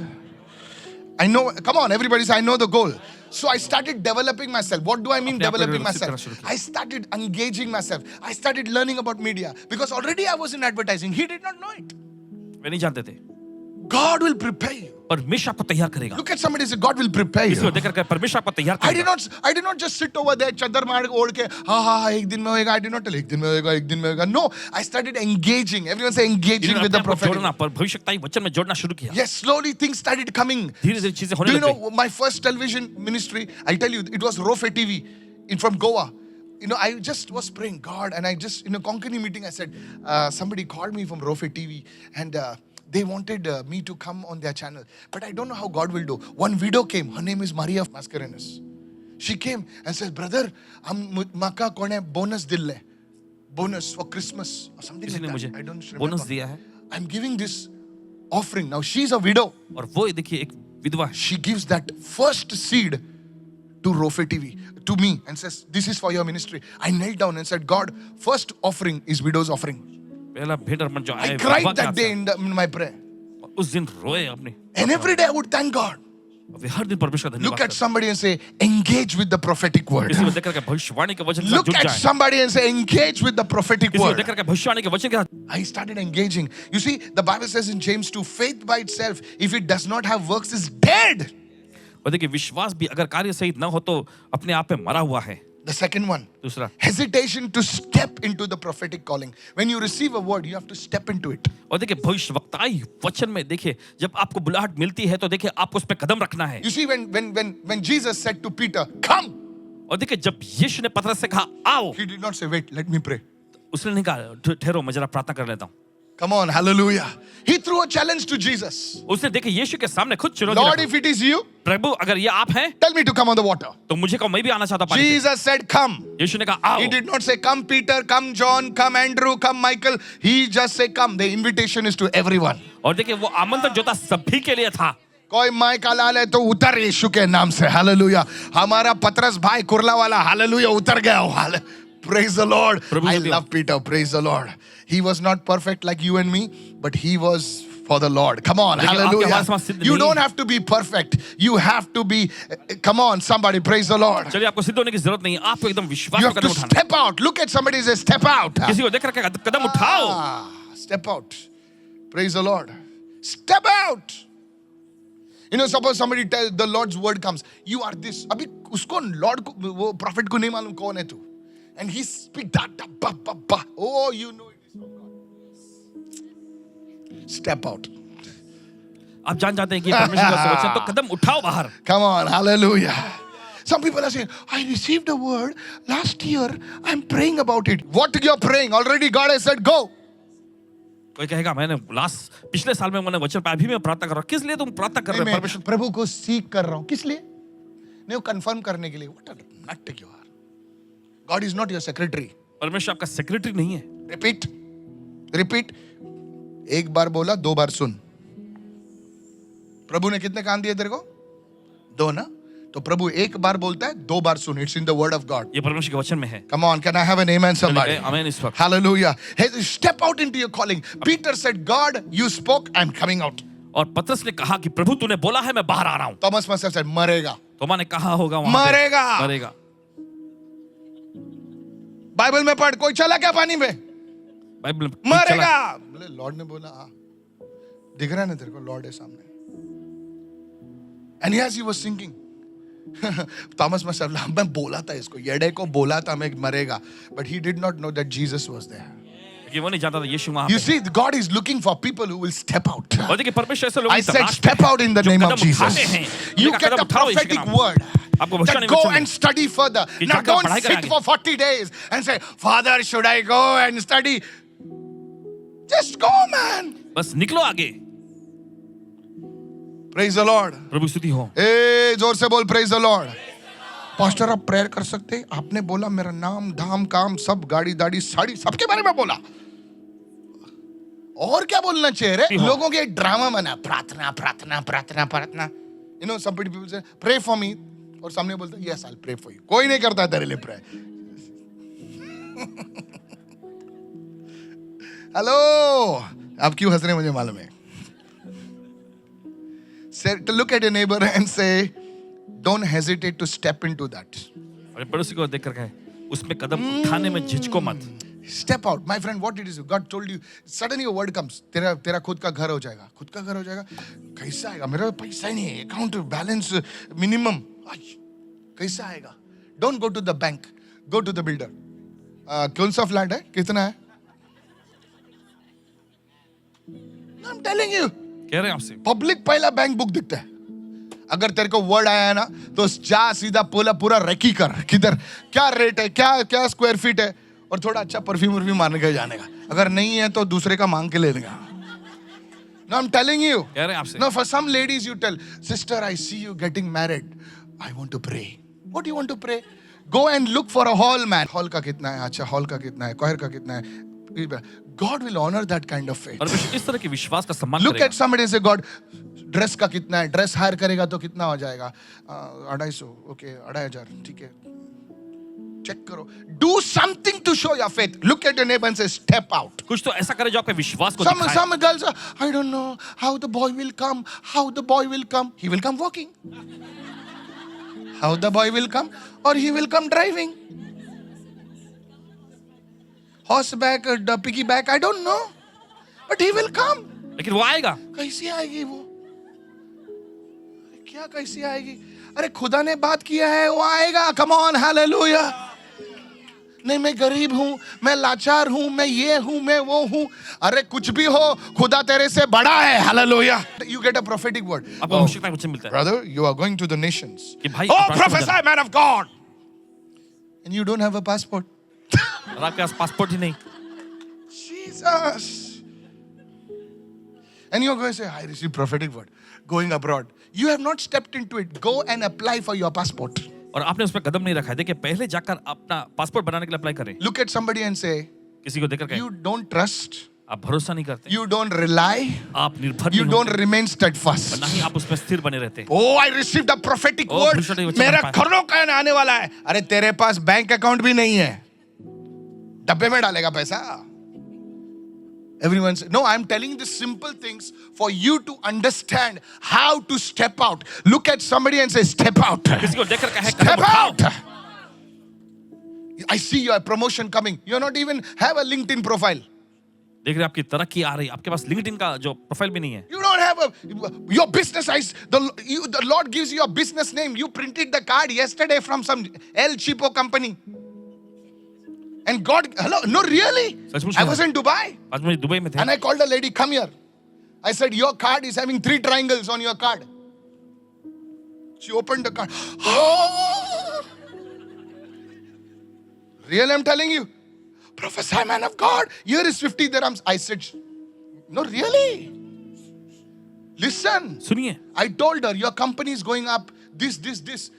I know. Come on, everybody say, I know the goal. So I started developing myself. What do I mean अपने आप को developing विकसित करना myself? शुरू किया। I started engaging myself. I started learning about media because already I was in advertising. He did not know it. वे नहीं जानते थे। God will prepare you. परमेश्वर आपको तैयार करेगा। Look at somebody and say, God will prepare किसी को you. देख करके परमेश्वर आपको तैयार I did करेगा। not just sit over there, चद्दर मार ओढ़ के, हाँ, एक दिन में होएगा. I did not tell, एक दिन में होएगा, एक दिन में होएगा. No, I started engaging. Everyone say engaging इन्होंने with अपने the आप को prophetic. जोड़ना पर भविष्यताई वचन में जोड़ना शुरू किया। Yes, slowly things started coming. धीरे-धीरे चीजें होने Do you लग गई। know my first television ministry? I tell you, it was Rofe TV from Goa. I just was praying, God, and I just, in a Konkani meeting, I said, somebody called me from Rofe TV, and they wanted me to come on their channel. But I don't know how God will do. One widow came. Her name is Maria Mascarenhas. She came and said, brother, maka kone bonus dille. Bonus for Christmas or something किसी ने like मुझे that. I don't bonus remember. दिया है I'm giving this offering. Now she's a widow. और वो देखिए एक विधवा है। She gives that first seed to Rofe TV, to me, and says, this is for your ministry. I knelt down and said, God, first offering is widow's offering. पहला भेंट अर्पण जो I आए cried that day in my prayer. उस दिन रोए अपने। And every day I would thank God. वे हर दिन परमेश्वर का Look धन्यवाद at करते। somebody and say, engage with the prophetic word. किसी को देख करके भविष्यवाणी के वचन के साथ Look जुड़ at जाए। somebody and say, engage with the prophetic किसी को word. देख करके भविष्यवाणी के वचन के साथ I started engaging. You see, the Bible says in James 2, faith by itself, if it does not have works, is dead. और देखिए विश्वास भी अगर कार्य सहित न हो तो अपने आप में मरा हुआ है। The second one, दूसरा hesitation to step into the prophetic calling. When you receive a word, you have to step into it. और देखिए भविष्यवक्ताई वचन में देखिए जब आपको बुलाहट मिलती है तो देखिए आपको उस पे कदम रखना है। You see, when Jesus said to Peter, come, और देखिए जब यीशु ने पतरस से कहा आओ, he did not say, wait, let me pray. उसने नहीं कहा ठहरो मैं जरा प्रार्थना कर लेता हूँ। Come on, hallelujah. He threw a challenge to Jesus. उसने देखिए यीशु के सामने खुद चुनौती Lord, रखा। if it is you, प्रभु अगर ये आप हैं tell me to come on the water. तो मुझे कहो मैं भी आना चाहता हूँ पानी पे। Jesus said, come. यीशु ने कहा आओ। He did not say, come Peter, come John, come Andrew, come Michael. He just said, come. The invitation is to everyone. और देखिए वो आमंत्रण जो था सभी के लिए था। कोई माइक लाल है तो उतर यीशु के नाम से, हालेलुया। हमारा पतरस भाई कुरला वाला, हालेलुया, उतर गया हो। Praise the Lord. I love Peter. Praise the Lord. He was not perfect like you and me, but he was for the Lord. Come on, hallelujah. You don't have to be perfect. You have to be, come on, somebody, praise the Lord. चलिए आपको सिद्ध होने की जरूरत नहीं है, आपको एकदम विश्वास You का have to कदम उठाना है। step out. Look at somebody and say, step out. किसी को देख करके कदम उठाओ। Step out. Praise the Lord. Step out. Suppose somebody tells the Lord's word comes, you are this. अभी उसको Lord को, वो prophet को नहीं मालूम कौन है तू. And he speak that, ba, ba, ba. Oh, you know it is from God. Step out. आप जान जाते हैं कि ये परमेश्वर का वचन तो कदम उठाओ बाहर। Come on, hallelujah. Some people are saying, I received a word last year. I'm praying about it. What you're praying? Already God has said, go. कोई कहेगा मैंने पिछले साल में मैंने वचन पाया, अभी मैं प्रार्थना कर रहा हूँ। किस लिए तुम प्रार्थना कर रहे हो? परमेश्वर प्रभु को सीख कर रहा हूँ। किस लिए? नहीं, वो कंफर्म करने के लिए। What a nut you are. God is not your secretary. परमेश्वर आपका सेक्रेटरी नहीं है। Repeat. Repeat. एक बार बोला, दो बार सुन। प्रभु ने कितने कान दिए तेरे को? दो ना? तो प्रभु एक बार बोलता है, दो बार सुन. It's in the word of God. ये परमेश्वर के वचन में है। Come on, can I have an amen somebody? आमीन इस वक्त। Hallelujah. Hey, step out into your calling. Peter said, God, you spoke, I'm coming out. और पतरस ने कहा कि प्रभु तूने बोला है मैं बाहर आ रहा हूँ। Thomas must have said, मरेगा. तोमा ने कहा होगा वहां पे, मरेगा. मरेगा। बाइबल में पढ़, कोई चला क्या पानी में? बाइबल में मरेगा. बोले लॉर्ड ने बोला हाँ, दिख रहा है ना तेरे को, लॉर्ड है सामने. And as he was thinking, Thomas must have laughed. मैं बोला था इसको, येडे को बोला था मैं मरेगा, but he did not know that Jesus was there. कि वो नहीं जानता था यीशु वहां You पे see, God is looking for people who will step out. और देखिए परमेश्वर ऐसे लोगों I की said, तलाश step में है, out in the जो name of कदम Jesus. उठाते हैं, You लेकिन get कदम a उठाओ यीशु के prophetic नाम। word. आपको भविष्यवाणी That go वचन and study further. कि Now जाकर don't पढ़ाई sit करें for 40 days and say, Father, should I go and study? Just go, man. बस निकलो आगे. Praise the Lord. प्रभु स्तुति हो. ए जोर से बोल praise the Lord. पास्टर आप प्रेयर कर सकते हैं? आपने बोला मेरा नाम धाम काम सब गाड़ी दाढ़ी साड़ी सबके बारे में बोला. और क्या बोलना चाहिए रे? लोगों के ड्रामा बना, प्रार्थना प्रार्थना प्रार्थना प्रार्थना. You know, some people say pray for me और सामने बोलते yes I'll pray for you. कोई नहीं करता तेरे लिए प्रे. हेलो, आप क्यों हंस रहे हैं मुझे मालूम है. Say, to look at your neighbor and say, don't hesitate to step into that. और पड़ोसी को देख कर कहे उसमें कदम उठाने में झिझको मत. Step out, my friend. What it is? God told you. Suddenly a word comes. तेरा खुद का घर हो जाएगा. खुद का घर हो जाएगा. कैसा आएगा? मेरा पैसा ही नहीं है. Account balance minimum. कैसा आएगा? Don't go to the bank. Go to the builder. कौन सा फ्लैट है? कितना है? I'm telling you. कह रहे हैं आपसे. पब्लिक पहला बैंक बुक दिखता है. अगर तेरे को वर्ड आया है ना तो जा सीधा पूरा रेकी कर. किधर क्या रेट है, क्या स्क्वायर फीट है, और थोड़ा अच्छा परफ्यूम मारने का जाने का. अगर नहीं है तो दूसरे का मांग के ले लेगा. No, I'm telling you. कह रहे हैं आपसे. No, for some ladies you tell, sister, I see you getting married. I want to pray. What do you want to pray? Go and look for a hall, man. Hall का कितना है? अच्छा, hall का कितना है? कोहर का कितना है? God will honor that kind of faith. परमेश्वर इस तरह के विश्वास का सम्मान Look करेगा. at somebody and say, God, dress का कितना है? ड्रेस हायर करेगा तो कितना हो जाएगा? 250. ओके, 2500. ठीक है. चेक करो. Do something to show your faith. Look at your neighbor and say, step out. कुछ तो ऐसा करे जो आपके विश्वास को Some दिखाए. girls are, I don't know how the boy will come. How the boy will come? He will come walking. How the boy will come? Or he will come driving. Horseback, piggyback, I don't know. But he will come. लेकिन वो आएगा. कैसी आएगी वो? क्या कैसी आएगी? अरे खुदा ने बात किया है, वो आएगा. Come on, hallelujah. नहीं मैं गरीब हूं, मैं लाचार हूं, मैं ये हूं, मैं वो हूं. अरे कुछ भी हो, खुदा तेरे से बड़ा है. Hallelujah. You get a prophetic word. आपको आवश्यकता वचन मिलता है. Brother, you are going to the nations. कि भाई Oh, आप राष्ट्र में prophesy, man of God. And you don't have a passport. और आपके पास पासपोर्ट ही नहीं. Jesus. And you're going to say, I received prophetic word. Going abroad. You have not stepped into it. Go and apply for your passport. और आपने उस पर कदम नहीं रखा है. देखिए पहले जाकर अपना पासपोर्ट बनाने के लिए अप्लाई करें. Look at somebody and say, किसी को देखकर कहें you don't trust, आप भरोसा नहीं करते. you don't rely, आप निर्भर you नहीं don't होते. remain और steadfast. ना ही आप उसमें स्थिर बने रहते. Oh, I received a prophetic Oh, word. prophetic वचन मेरा पाया. करोड़ों का आने वाला है. अरे तेरे पास बैंक अकाउंट भी नहीं है. डब्बे में डालेगा पैसा. Everyone says, no, I'm telling the simple things for you to understand how to step out. Look at somebody and say, step out. किसी को देखकर कहे Step कदम उठाओ. out. I see your promotion coming. You not even have a LinkedIn profile. देख रहे हैं आपकी तरक्की आ रही है. आपके पास लिंक्डइन का जो प्रोफाइल भी नहीं है. You don't have your business. The Lord gives you a business name. You printed the card yesterday from some El Cheapo company. And God, hello, no, really? सचमुच I में. was in Dubai. आज मुझे Dubai में थे. And I called a lady, come here. I said, your card is having 3 triangles on your card. She opened the card. Oh! Really, I'm telling you. Prophesy, man of God. Here is 50 dirhams. I said, no, really? Listen. सुनिए. I told her, your company is going up. This.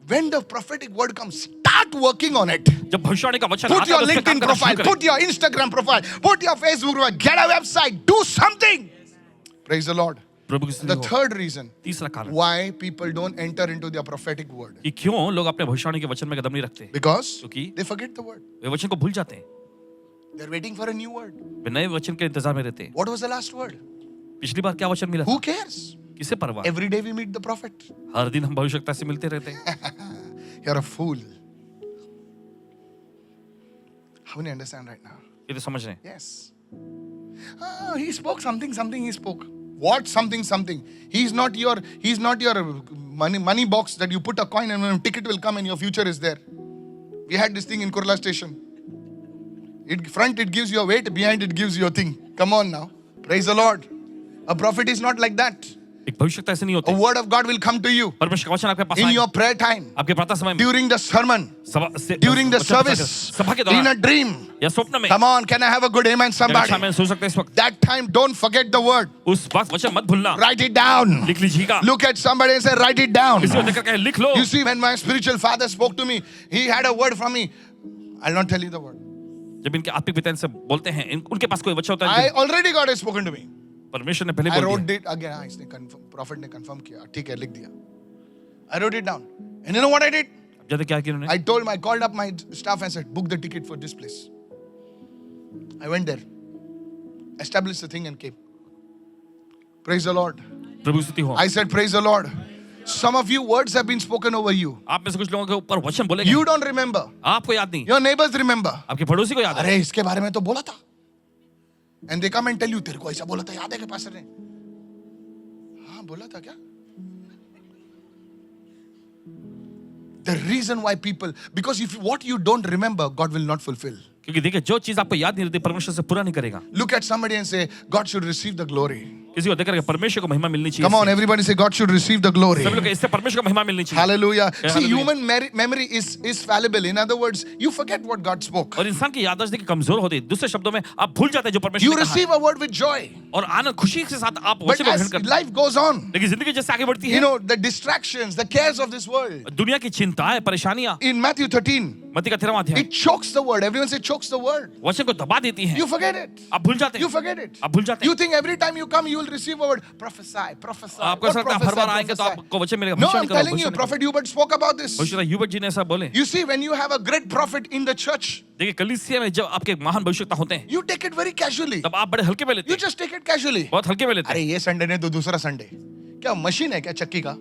When the prophetic word comes, start working on it. जब भविष्यवाणी का वचन Put आता your है तो उस पे काम LinkedIn करना profile, शुरू करें. put your Instagram profile, put your Facebook profile, get a website, do something. Praise the Lord. प्रभु की स्तुति The हो. third reason तीसरा कारण why people don't enter into their prophetic word, कि क्यों लोग अपने भविष्यवाणी के वचन में कदम नहीं रखते. because क्योंकि they forget the word. वे वचन को भूल जाते हैं. They're waiting for a new word. वे नए वचन के इंतजार में रहते हैं. What was the last word? पिछली बार क्या वचन मिला था? Who cares? किसे परवाह? Every day we meet the prophet. हर दिन हम भविष्यवक्ता से मिलते रहते हैं. You're a fool. How many understand right now? ये तो समझ रहे हैं. Yes. He spoke something, he spoke. What something? He's not your money box that you put a coin and a ticket will come and your future is there. We had this thing in Kurla station. Front it gives you a weight, behind it gives you a thing. Come on now. Praise the Lord. A prophet is not like that. एक भविष्यवक्ता ऐसे नहीं A होते. word of God will come to you परमेश्वर का वचन आपके पास in आएगा. your prayer time, आपके प्रार्थना समय में, during the sermon, during the service, सभा के in a दौरान dream. या स्वप्न में. Come on, can I have a good amen, somebody? मैं सोच सकते हैं इस वक्त. That time, don't forget the word. उस वक्त वचन मत भूलना. Write it down. लिख लीजिएगा. Look at somebody and say, write it down. किसी को देखकर कहे लिख लो. You see, when my spiritual father spoke to me, he had a word from me. I'll not tell you the word. जब इनके आत्मिक पिता इनसे बोलते हैं, उनके पास कोई वचन होता I है. already got it spoken to me. परमेश्वर ने पहले I बोल wrote दिया. it again. हाँ, इसने confirm, prophet ने confirm किया. ठीक है, लिख दिया. I wrote it down. And you know what I did? जानते क्या किया उन्होंने? I called up my staff and said, book the ticket for this place. I went there, established the thing and came. Praise the Lord. प्रभु स्तुति हो. I said, praise the Lord. Some of you words have been spoken over you. आप में से कुछ लोगों के ऊपर वचन बोले गए. You don't remember. आपको याद नहीं. Your neighbors remember. आपके पड़ोसी को याद है. अरे इसके बारे में तो बोला था. And they come and tell you, तेरे को ऐसा बोला था, याद है क्या पास्टर ने? हाँ बोला था क्या? The reason why people, because if what you don't remember, God will not fulfill. क्योंकि देखिए जो चीज आपको याद नहीं रहती परमेश्वर से पूरा नहीं करेगा. Look at somebody and say, God should receive the glory. किसी को देखकर परमेश्वर को महिमा मिलनी चाहिए. Come on, everybody say, God should receive the glory. सब लोग इससे परमेश्वर को महिमा मिलनी चाहिए. Hallelujah. See, Hallelujah. human memory is fallible. In other words, you forget what God spoke. और इंसान की याददाश्त देखिए कमजोर होती है. दूसरे शब्दों में आप भूल जाते हैं जो परमेश्वर You ने कहा receive a word with joy. है. और आनंद खुशी के साथ आप But वचन को ग्रहण as करते हैं. life goes on, लेकिन जिंदगी जैसे आगे बढ़ती you है, know, the distractions, the cares of this world. दुनिया की चिंताएं, परेशानियां, In Matthew 13, मत्ती का 13वां अध्याय it chokes the word. Everyone say chokes the word. वचन को दबा देती है. You forget it. आप भूल जाते You हैं. forget it. आप भूल जाते You हैं. think every time you come, you will receive a word. Prophesy, prophesy. आपको What ऐसा लगता है हर बार आएंगे तो prophesy? आपको वचन मिलेगा. No, भविष्य I'm निकालो, telling भविष्य you, निकालो. Prophet Hubert spoke about this. भविष्य यूबर्ट जी ने ऐसा बोले. You see, when you have a great prophet in the church, देखिए कलीसिया में जब आपके महान भविष्यवक्ता होते हैं, you take it very casually. तब आप बड़े हल्के में लेते You हैं. just take it casually. बहुत हल्के में लेते अरे हैं. ये संडे ने तो दूसरा संडे. क्या मशीन है क्या चक्की का?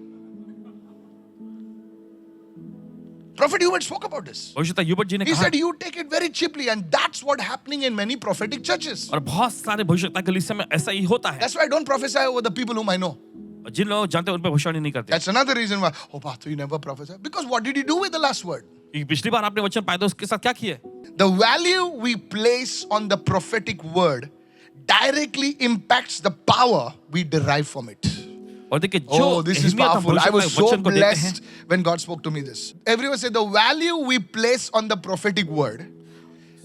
Prophet Hubert spoke about this. भविष्यवक्ता यूबर्ट जी ने He कहा. said you take it very cheaply, and that's what happening in many prophetic churches. और बहुत सारे भविष्यवक्ता कलीसिया में ऐसा ही होता है. That's why I don't prophesy over the people whom I know. जिन लोग जानते हैं उन पर भविष्यवाणी नहीं करते. That's another reason why. Oh, Pastor, you never prophesy. Because what did he do with the last word? कि पिछली बार आपने वचन पाया था उसके साथ क्या किया? The value we place on the prophetic word directly impacts the power we derive from it. और देखिए जो Oh, this is अहमियत हम powerful. I was भविष्यवक्ता so वचन को देते हैं, blessed when God spoke to me this. Everyone say the value we place on the prophetic word.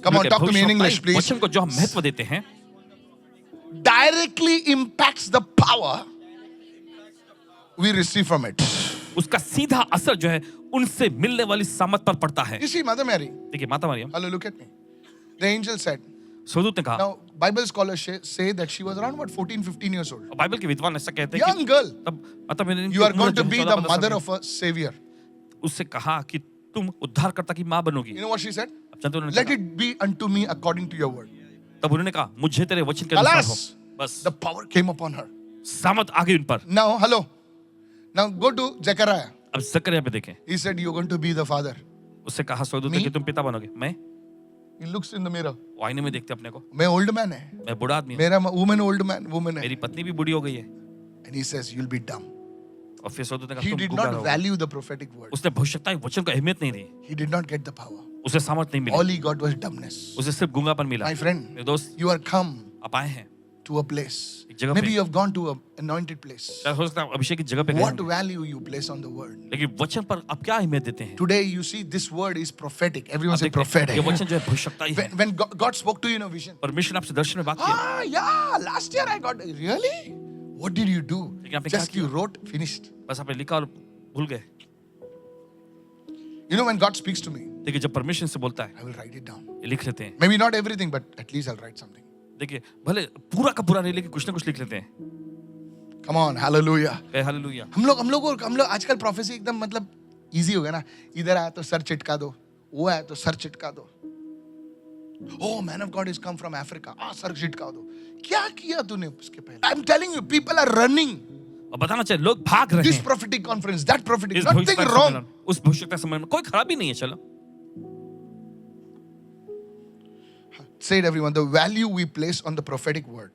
Come on, talk to me in English, please. वचन को जो हम महत्व देते हैं, Directly impacts the power we receive from it. उसका सीधा असर जो है उनसे मिलने वाली सामर्थ पर पड़ता है. You see, Mother Mary. देखिए माता Maryam, Hello, look at me. The angel said. स्वदूत ने कहा. Now, Bible scholars say that she was around what 14, 15 years old. Bible के विद्वान ऐसा कहते हैं Young girl. तब माता Maryam You are going to be the mother of a savior. उससे कहा कि तुम उद्धारकर्ता की मां बनोगी. You know what she said? अब जानते हो उन्होंने Let कहा? it be unto me according to your word. तब उन्होंने कहा मुझे तेरे वचन के अनुसार हो. Alas, बस the power came upon her. सामर्थ आ गई उन पर. Now, hello. Now go to Zechariah. अब जकरिया पे देखें. He said, you're going to be the father. उससे कहा स्वदूत ने Me? कि तुम पिता बनोगे. मैं He looks in the mirror. वो आईने में देखते अपने को. मैं old man है. मैं बूढ़ा आदमी हूँ. मेरा woman old man, woman है. मेरी पत्नी भी बूढ़ी हो गई है. And he says, you'll be dumb. और फिर स्वदूत ने कहा He तुम did गूंगा not रहोगे. value the prophetic word. उसने भविष्यवक्ता के वचन को अहमियत नहीं दी. He did not get the power. उसे सामर्थ नहीं All milli. he got was dumbness. उसे सिर्फ गूंगापन मिला. My friend, मेरे दोस्त, you are come आप आए हैं to a place. एक जगह Maybe पे. you have gone to an anointed place. शायद हो सकता है अभिषेक की जगह पे गए What होंगे. value you place on the word. लेकिन वचन पर आप क्या अहमियत देते हैं? Today you see this word is prophetic. Everyone आप say देखते हैं, prophetic. ये वचन जो है भविष्यवक्ता ही है. When God spoke to you in a vision. परमेश्वर ने आपसे दर्शन में बात की. Ah, yeah, last year I got, really? What did you do? लेकिन आपने क्या Just you किया? wrote, finished. बस आपने लिखा और भूल गए. You know, when God speaks to me, देखिए जब परमेश्वर से बोलता है I will write it down. ये लिख लेते हैं. Maybe not everything, but at least I'll write something. देखिए भले पूरा का पूरा नहीं लेकिन कुछ ना कुछ लिख लेते हैं. Come on, hallelujah. हालेलुया. हम लोग आजकल प्रोफेसी एकदम मतलब इजी हो गया ना. इधर आया तो सर चिटका दो, वो आया तो सर चिटका दो. Oh, man of God is come from Africa. Sir चिटका दो. क्या किया तूने उसके पहले? I'm telling you, people are running. और बताना चाहिए लोग भाग रहे This हैं. prophetic conference, that prophetic, इस nothing भविष्यवक्ता wrong. सम्मेलन, उस भविष्यवक्ता सम्मेलन में कोई खराबी नहीं है. चलो Say it, everyone. The value we place on the prophetic word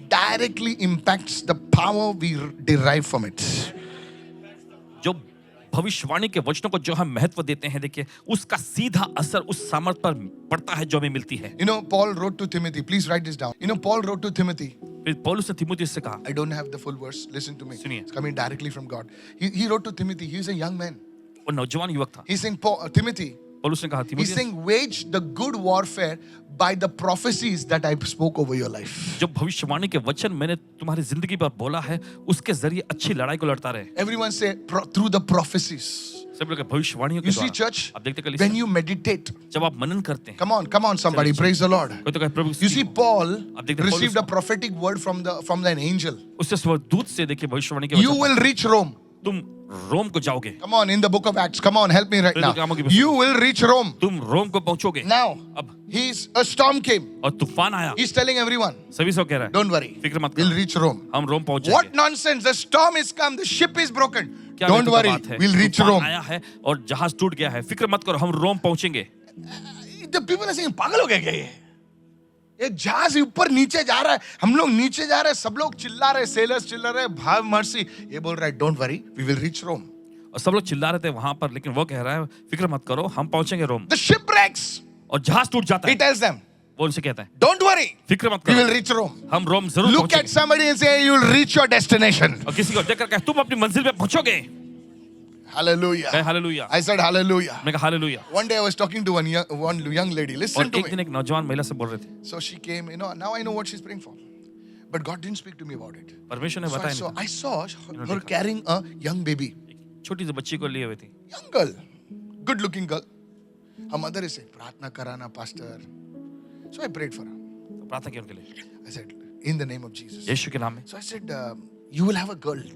directly impacts the power we derive from it. जो भविष्यवाणी के वचनों को जो हम महत्व देते हैं, देखिए उसका सीधा असर उस सामर्थ पर पड़ता है जो हमें मिलती है. You know, Paul wrote to Timothy. Please write this down. You know, Paul wrote to Timothy. फिर पौलुस ने तीमुथियुस से कहा, I don't have the full verse. Listen to me. सुनिए. It's coming directly from God. He wrote to Timothy. He's a young man. वो नौजवान युवक था. He's saying, Timothy, पौलुस ने कहा, he's तीमुथियुस, saying, wage the good warfare by the prophecies that I spoke over your life. जो भविष्यवाणी के वचन मैंने तुम्हारी जिंदगी पर बोला है, उसके जरिए अच्छी लड़ाई को लड़ता रहे. Everyone say, through the prophecies. सब लोग भविष्यवाणियों के You see, द्वारा. church, आप देखते when you meditate, जब आप मनन करते हैं, come on, somebody, praise the Lord. कोई तो कहे प्रभु You see, Paul आप देखते हैं received a पौलुस prophetic word from an angel. उससे स्वर्गदूत से देखिए भविष्यवाणी के You वचन, will reach Rome. तुम रोम को जाओगे. Come on, in the book of Acts. Come on, help me right now. You will reach Rome. तुम रोम को पहुंचोगे. Now, अब a storm came. और तूफान आया. He's telling everyone, सभी सब कह रहा है, don't worry, फिक्र मत we'll करो, reach Rome. हम रोम पहुंच What जाएंगे. nonsense! The storm is come, the ship is broken. क्या Don't बेतुका worry, बात है. we'll reach तूफान Rome. आया है और जहाज टूट गया है. फिक्र मत करो, हम रोम पहुंचेंगे. The people are saying, पागल हो गए क्या ये जहाज ऊपर नीचे जा रहा है, हम लोग नीचे जा रहे हैं, सब लोग चिल्ला रहे, sailors चिल्ला रहे, भाव मर्सी. ये बोल रहा है, don't worry, we will reach Rome. और सब लोग चिल्ला रहे थे वहां पर, लेकिन वो कह रहा है फिक्र मत करो, हम पहुंचेंगे रोम. The ship breaks. और जहाज टूट जाता He है. tells them, वो उनसे कहता है, don't worry, फिक्र मत we will करो, reach Rome. हम रोम जरूर Look at पहुंचेंगे. somebody and say, you will reach your destination. और किसी को देखकर कहे, तुम अपनी मंजिल पे पहुंचोगे. Hallelujah. कहे हालेलुया. I said hallelujah. मैं कहा hallelujah. One day I was talking to one young lady. Listen और to एक me. दिन एक नौजवान महिला से बोल रहे थे. So she came, now I know what she's praying for. But God didn't speak to me about it. परमेश्वर ने बताया So नहीं. I saw her carrying a young baby. छोटी सी बच्ची को लिए हुए थी. Young girl. Good looking girl. Her mother is saying, Pratna karana, pastor. So I prayed for her. तो प्रार्थना की उनके लिए. I said, in the name of Jesus. यीशु के नाम में. So I said, you will have a girl.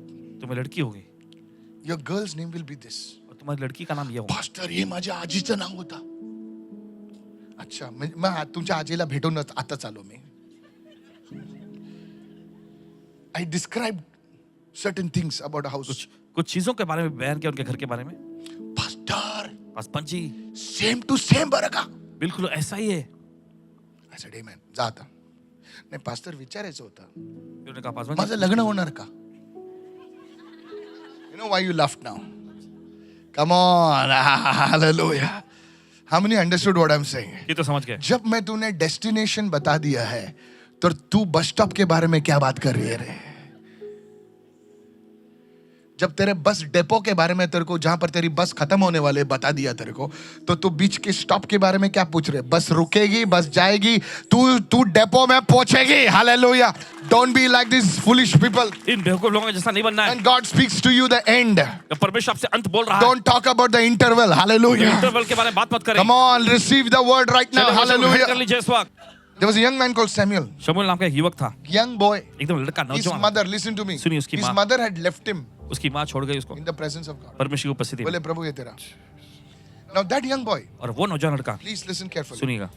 तुम्हें लड़की होगी. Your girl's name will be this. और तुम्हारी लड़की का नाम ये होगा. Pastor, ये माझ्या आजीचं नाव होता. अच्छा, मग तुमच्या आजीला भेटून आता चालू मी. I described certain things about a house. कुछ चीजों के बारे में बयान किया उनके घर के बारे में. Pastor, Paswan ji, same to same बरं का? बिल्कुल ऐसा ही है. I said, amen. जा आता. नाही, पास्टर विचारायचं होतं. फिर उन्होंने कहा, पासवान माझं लग्न होणार का? You know why you laughed now? Come on, hallelujah. How many understood what I'm saying? जी, ये तो समझ गए. जब मैं तूने डेस्टिनेशन बता दिया है, तो तू बस स्टॉप के बारे में क्या बात कर रही है रे? जब तेरे बस डेपो के बारे में तेरे को, जहां पर तेरी बस खत्म होने वाले बता दिया तेरे को, तो तू बीच के स्टॉप के बारे में क्या पूछ रहे? बस रुकेगी, बस जाएगी, तू डेपो में पहुंचेगी. Hallelujah. Don't be like these foolish people. इन बेवकूफ लोगों जैसा नहीं बनना है. And God speaks to you the end. परमेश्वर आपसे अंत बोल रहा है. Don't talk about the interval. Hallelujah. Interval के बारे में बात मत करें. Come on, receive the word right now. कर Hallelujah. लीजिए इस वक्त. There was a young man called Samuel. शमूएल नाम का एक युवक था. Young boy. एकदम लड़का, His नौजवान. mother, listen to me. सुनिए उसकी His माँ. mother had left him उसकी माँ छोड़ गई उसको in the presence of God. परमेश्वर की उपस्थिति में. बोले प्रभु ये तेरा. Now that young boy, और वो नौजवान लड़का, please listen carefully. सुनिएगा,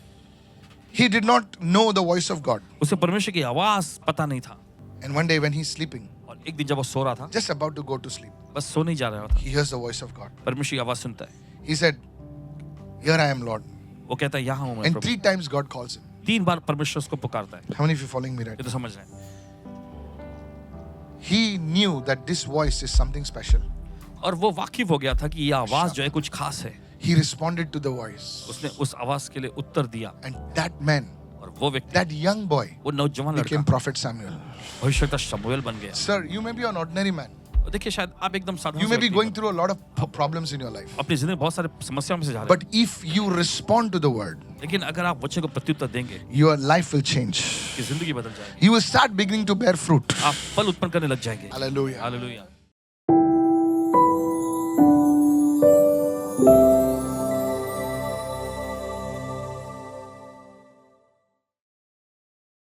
He did not know the voice of God. उसे परमेश्वर की आवाज पता नहीं था. And one day when he's sleeping, और एक दिन जब वो सो रहा था, just about to go to sleep, बस सो नहीं जा रहा था, he hears the voice of God. परमेश्वर की आवाज सुनता है. He said, here I am, Lord. वो कहता है यहाँ हूँ मैं And Prabhu. 3 times God calls him. 3 बार परमेश्वर उसको पुकारता है. How many of you following me right ये now? तो समझ रहे हैं. He knew that this voice is something special. और वो वाकिफ हो गया था कि ये आवाज जो है कुछ खास है. He responded to the voice. उसने उस आवाज के लिए उत्तर दिया. And that man, और वो व्यक्ति, that young boy, वो नौजवान became लड़का Prophet Samuel. भविष्यवक्ता शमूएल बन गया. Sir, you may be an ordinary man. और देखिए शायद आप एकदम साधारण You may be व्यक्ति going हो. through a lot of problems in your life. अपनी जिंदगी में बहुत सारे समस्याओं में से जा रहे But if you respond to the word, हैं. लेकिन अगर आप वचन को प्रत्युत्तर देंगे, your life will change. कि जिंदगी बदल जाएगी. You will start beginning to bear fruit. आप फल उत्पन्न करने लग जाएंगे. Hallelujah. हालेलुया.